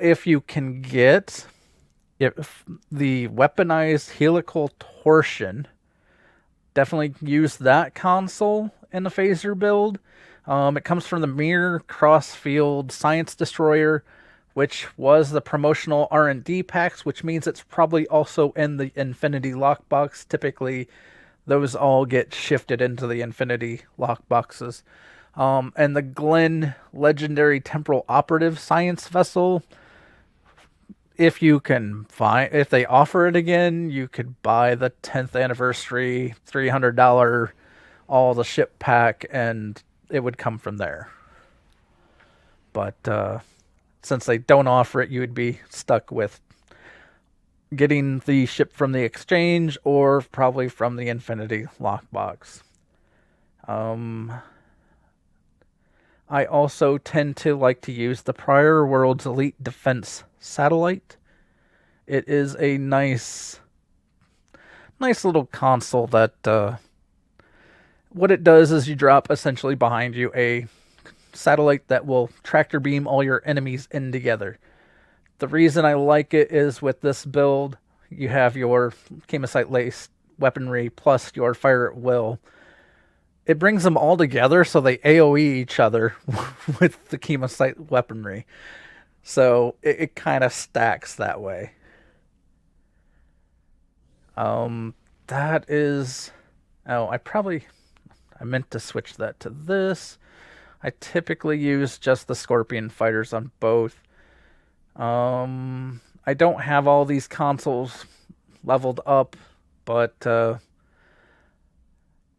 If you can get the weaponized helical torsion, definitely use that console in the phaser build. It comes from the Mir Crossfield Science Destroyer, which was the promotional R&D packs, which means it's probably also in the Infinity Lockbox. Typically, those all get shifted into the Infinity Lockboxes. And the Glenn Legendary Temporal Operative Science Vessel, if they offer it again, you could buy the 10th anniversary $300 all the ship pack, and it would come from there. But since they don't offer it, you would be stuck with getting the ship from the exchange or probably from the Infinity Lockbox. Um, I also tend to like to use the Prior World's Elite Defense Satellite. It is a nice little console that what it does is you drop essentially behind you a satellite that will tractor beam all your enemies in together. The reason I like it is with this build, you have your chemosite laced weaponry plus your fire at will. It brings them all together so they AoE each other with the chemosite weaponry. So it kind of stacks that way. That is. Oh, I meant to switch that to this. I typically use just the Scorpion fighters on both. I don't have all these consoles leveled up, but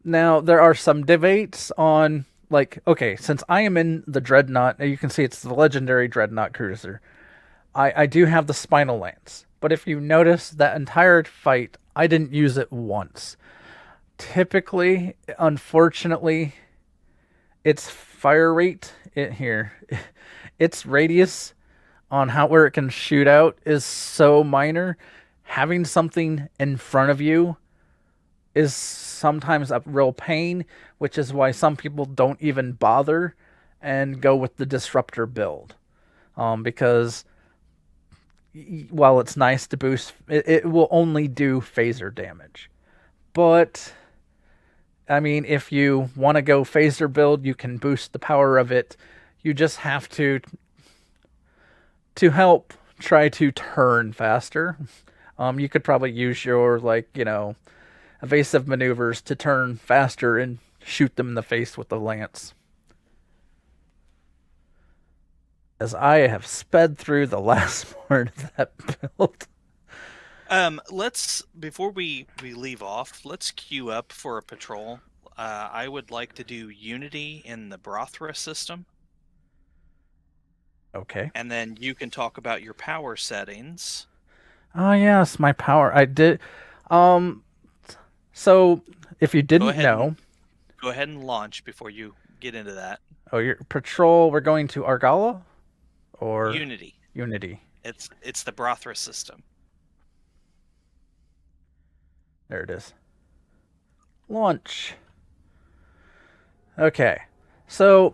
now there are some debates on, like, okay, since I am in the Dreadnought, you can see it's the legendary Dreadnought Cruiser. I do have the Spinal Lance, but if you notice that entire fight, I didn't use it once. Typically, unfortunately, its fire rate its radius on where it can shoot out is so minor. Having something in front of you is sometimes a real pain, which is why some people don't even bother and go with the disruptor build. Because while it's nice to boost, it will only do phaser damage. But I mean, if you want to go phaser build, you can boost the power of it. You just have to help try to turn faster. You could probably use your, evasive maneuvers to turn faster and shoot them in the face with the lance. As I have sped through the last part of that build. Let's, before we leave off, let's queue up for a patrol. I would like to do Unity in the Brothra system. Okay. And then you can talk about your power settings. Oh yes, my power. I did. So if you didn't know, go ahead and launch before you get into that. Oh, your patrol. We're going to Argala, or Unity. Unity. It's the Brothra system. There it is. Launch. Okay. So,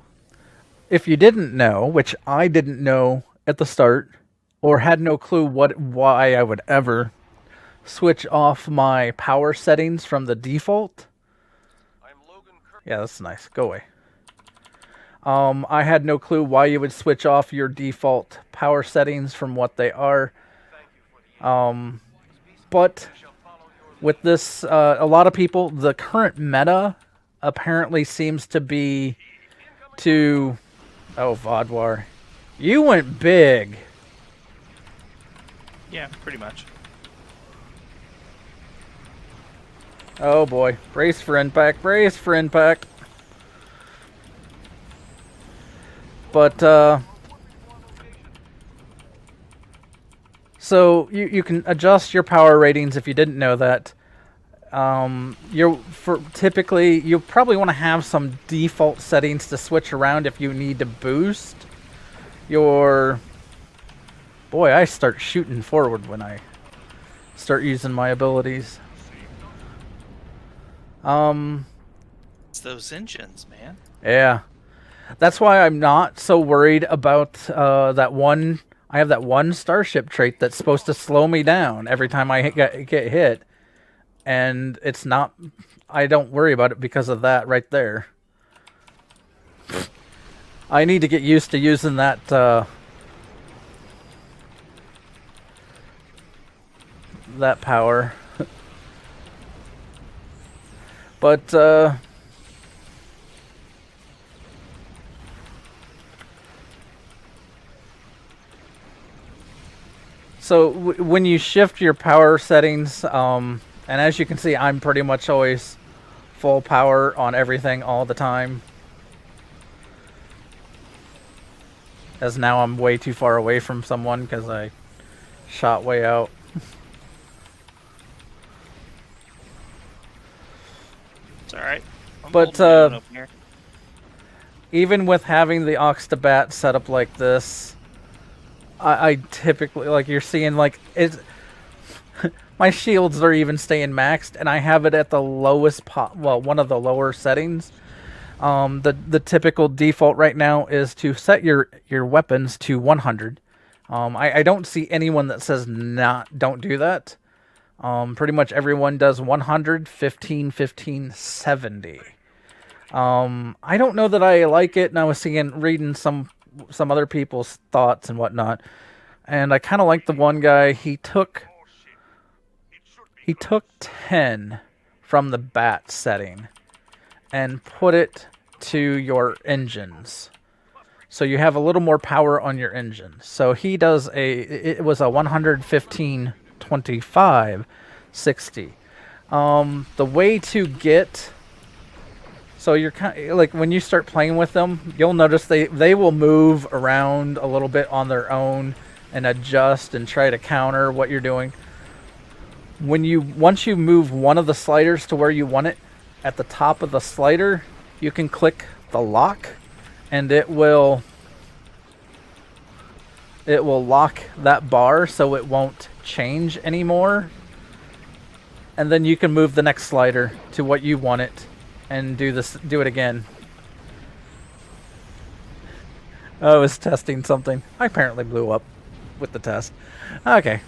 if you didn't know, which I didn't know at the start, or had no clue why I would ever switch off my power settings from the default. Yeah, that's nice. Go away. I had no clue why you would switch off your default power settings from what they are. But with this, a lot of people, the current meta apparently seems to be to... Oh, Vodwar. You went big. Yeah, pretty much. Oh boy. Brace for impact. Brace for impact. But, so you can adjust your power ratings if you didn't know that. Typically you probably want to have some default settings to switch around if you need to boost your... Boy, I start shooting forward when I start using my abilities. It's those engines, man. Yeah. That's why I'm not so worried about that one. I have that one starship trait that's supposed to slow me down every time I get hit. And it's not... I don't worry about it because of that right there. I need to get used to using that... that power. But... So when you shift your power settings, and as you can see, I'm pretty much always full power on everything all the time. As now I'm way too far away from someone because I shot way out. It's alright. I'm But holding my own over here. even with having the Ox to Bat set up like this, I typically, like, you're seeing, like, it's my shields are even staying maxed, and I have it at the lowest one of the lower settings. The typical default right now is to set your weapons to 100. I don't see anyone that says don't do that. Pretty much everyone does 100, 15, 15, 70. I don't know that I like it, and I was reading some other people's thoughts and whatnot, and I kind of like the one guy. He took 10 from the bat setting and put it to your engines, so you have a little more power on your engine. So he does it was a 115, 25, 60. The way to get, so you're kind of, like, when you start playing with them, you'll notice they will move around a little bit on their own and adjust and try to counter what you're doing. Once you move one of the sliders to where you want it, at the top of the slider, you can click the lock, and it will lock that bar so it won't change anymore. And then you can move the next slider to what you want it and do it again. Oh, I was testing something. I apparently blew up with the test. Okay.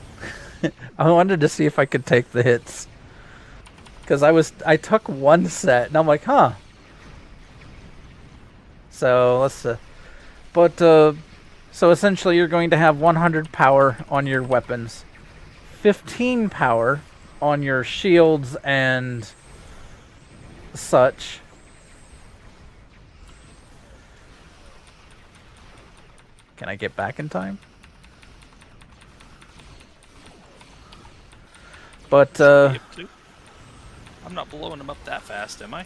I wanted to see if I could take the hits, because I took one set and I'm like, huh. So let's so essentially you're going to have 100 power on your weapons, 15 power on your shields and such. Can I get back in time? But I'm not blowing them up that fast, am I?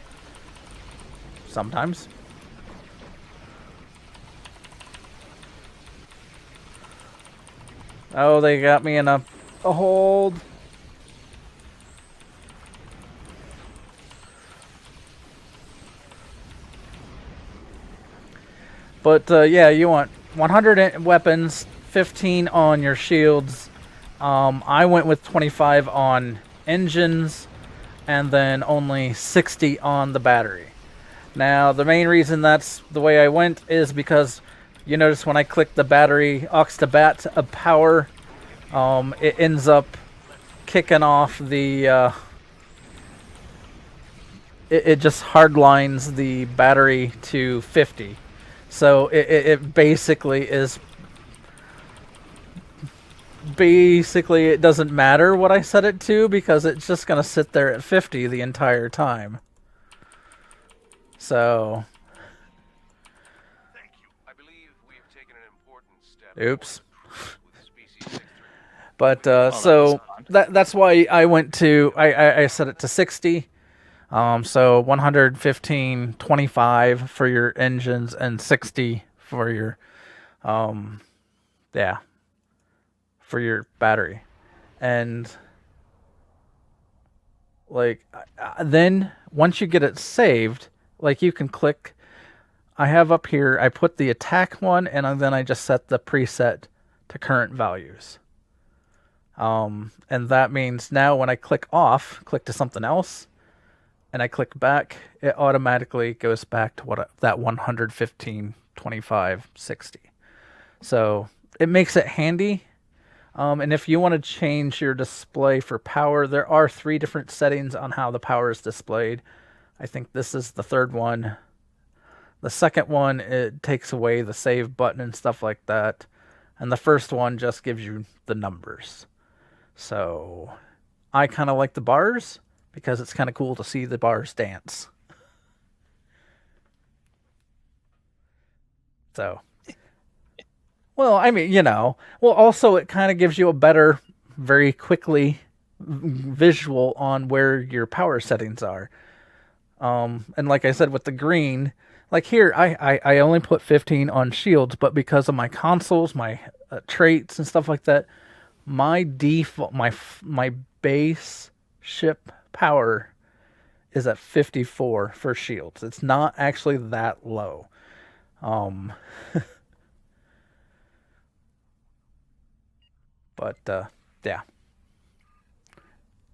Sometimes. Oh, they got me in a hold. But yeah, you want 100 weapons, 15 on your shields. I went with 25 on engines, and then only 60 on the battery. Now, the main reason that's the way I went is because you notice when I click the battery aux to bat of power, it ends up kicking off the it just hardlines the battery to 50. So it basically it doesn't matter what I set it to, because it's just going to sit there at 50 the entire time. So, Thank you. I believe we have taken an important step. Oops. With species victory. But so that's why I went to I set it to 60. So 115, 25 for your engines and 60 for your for your battery. And like then once you get it saved, like, you can click, I have up here, I put the attack one, and then I just set the preset to current values. And that means now when I click to something else, and I click back, it automatically goes back to that 115, 25, 60. So it makes it handy. And if you want to change your display for power, there are 3 different settings on how the power is displayed. I think this is the third one. The second one, it takes away the save button and stuff like that. And the first one just gives you the numbers. So I kind of like the bars, because it's kind of cool to see the bars dance. So, well, I mean, also it kind of gives you a better, very quickly visual on where your power settings are. And like I said, with the green, like here, I only put 15 on shields, but because of my consoles, my traits and stuff like that, my default, my base ship power is at 54 for shields. It's not actually that low. Um, but yeah.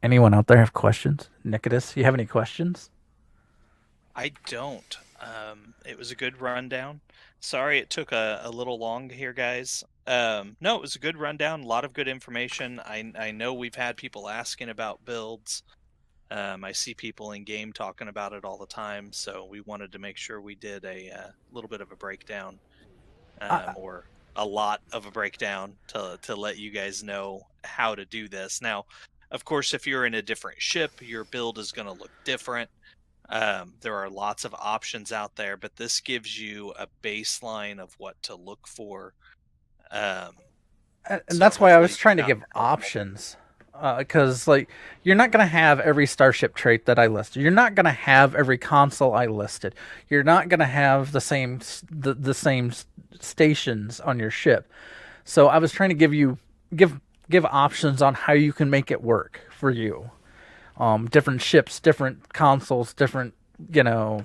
Anyone out there have questions? Nikodas, you have any questions? I don't. It was a good rundown. Sorry it took a little long here, guys. No, it was a good rundown. A lot of good information. I know we've had people asking about builds. I see people in game talking about it all the time, so we wanted to make sure we did a little bit of a breakdown, I, or a lot of a breakdown to let you guys know how to do this. Now, of course, if you're in a different ship, your build is going to look different. There are lots of options out there, but this gives you a baseline of what to look for. Um, and so that's why I hopefully was you trying to found give it helpful. options. Because like you're not gonna have every starship trait that I listed. You're not gonna have every console I listed. You're not gonna have the same stations on your ship. So I was trying to give options on how you can make it work for you. Different ships, different consoles, different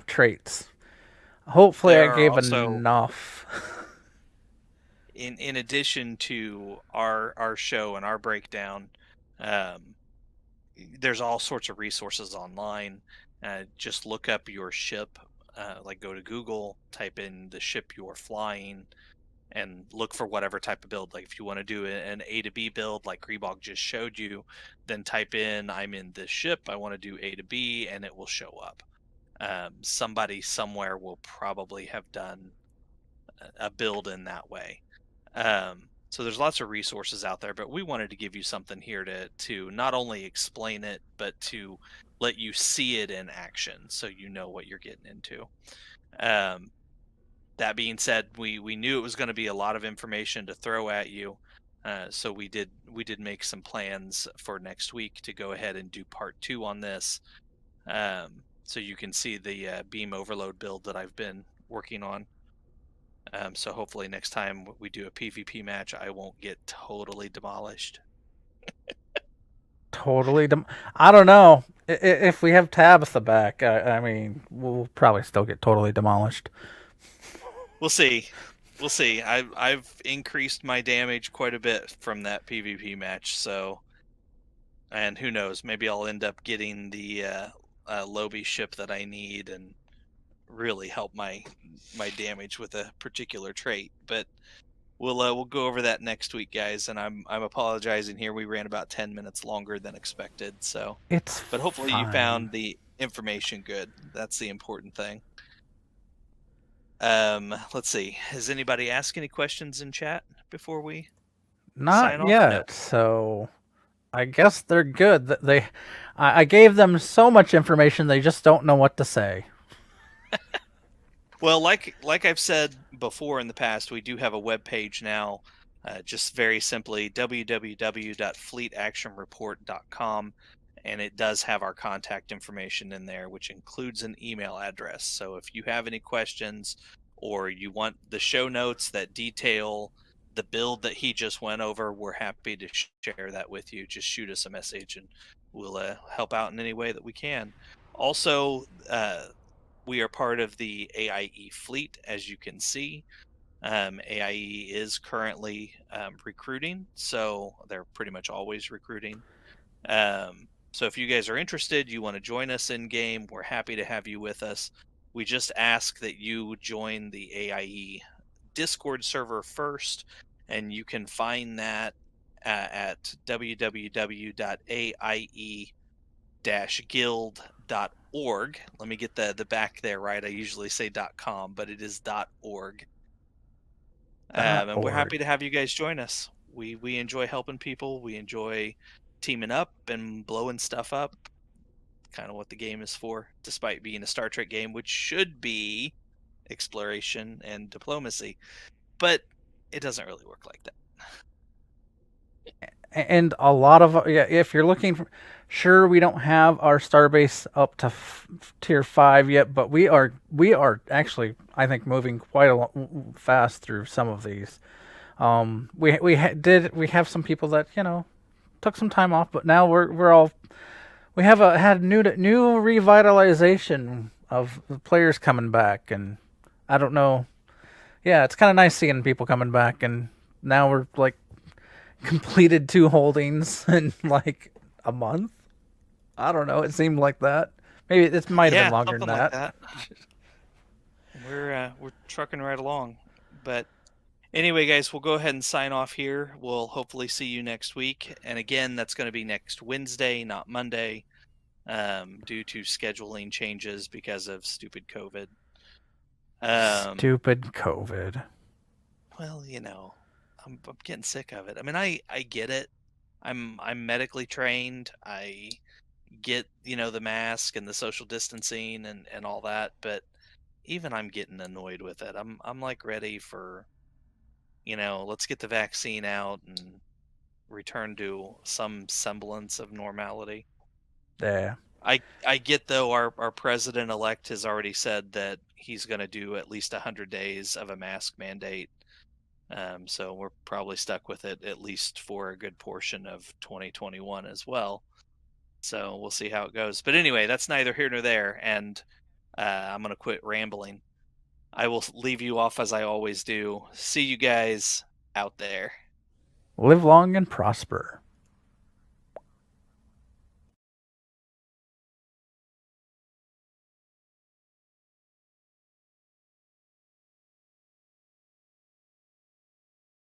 traits. Hopefully, I There are gave also, enough. in addition to our show and our breakdown, um, there's all sorts of resources online. Just look up your ship, like go to Google, type in the ship you're flying, and look for whatever type of build. Like if you want to do an A to B build, like Grebog just showed you, then type in I'm in this ship, I want to do A to B, and it will show up. Somebody somewhere will probably have done a build in that way. So there's lots of resources out there, but we wanted to give you something here to not only explain it, but to let you see it in action, so you know what you're getting into. Um, that being said, we knew it was going to be a lot of information to throw at you, so we did make some plans for next week to go ahead and do part 2 on this, so you can see the beam overload build that I've been working on. So hopefully next time we do a PvP match, I won't get totally demolished. Totally. I don't know. If we have Tabitha back, I mean, we'll probably still get totally demolished. We'll see. We'll see. I've increased my damage quite a bit from that PvP match, so, and who knows, maybe I'll end up getting the Lobby ship that I need and really help my damage with a particular trait. But we'll go over that next week, guys. And I'm apologizing here. We ran about 10 minutes longer than expected. So, It's but hopefully you fine. found the information good. That's the important thing. Let's see. Has anybody asked any questions in chat before we Not sign off? No. yet. So I guess they're good. I gave them so much information they just don't know what to say. Well, like I've said before in the past, we do have a web page now. Just very simply www.fleetactionreport.com, and it does have our contact information in there, which includes an email address. So if you have any questions or you want the show notes that detail the build that he just went over, we're happy to share that with you. Just shoot us a message and we'll help out in any way that we can. Also, we are part of the AIE fleet, as you can see. AIE is currently recruiting, so they're pretty much always recruiting. So if you guys are interested, you want to join us in game, we're happy to have you with us. We just ask that you join the AIE Discord server first, and you can find that at www.aie-guild.org. Let me get the back there right. I usually say .com, but it is .org. And we're happy .org. to have you guys join us. We enjoy helping people. We enjoy teaming up and blowing stuff up. Kind of what the game is for, despite being a Star Trek game, which should be exploration and diplomacy, but it doesn't really work like that. And a lot of if you're looking for, sure, we don't have our starbase up to tier 5 yet, but we are actually, I think, moving quite fast through some of these. We have some people that took some time off, but now we have had new revitalization of the players coming back, and I don't know. Yeah, it's kind of nice seeing people coming back, and now we're like completed 2 holdings in like a month. I don't know. It seemed like that. Maybe it might have been Yeah, longer than something like that. that. We're trucking right along. But anyway, guys, we'll go ahead and sign off here. We'll hopefully see you next week. And again, that's going to be next Wednesday, not Monday, due to scheduling changes because of stupid COVID. Stupid COVID. Well, I'm getting sick of it. I mean, I get it. I'm medically trained. I get, the mask and the social distancing and all that, but even I'm getting annoyed with it. I'm like ready for, let's get the vaccine out and return to some semblance of normality. Yeah. I get though our president elect has already said that he's going to do at least 100 days of a mask mandate. So we're probably stuck with it at least for a good portion of 2021 as well. So we'll see how it goes. But anyway, that's neither here nor there. And I'm going to quit rambling. I will leave you off as I always do. See you guys out there. Live long and prosper.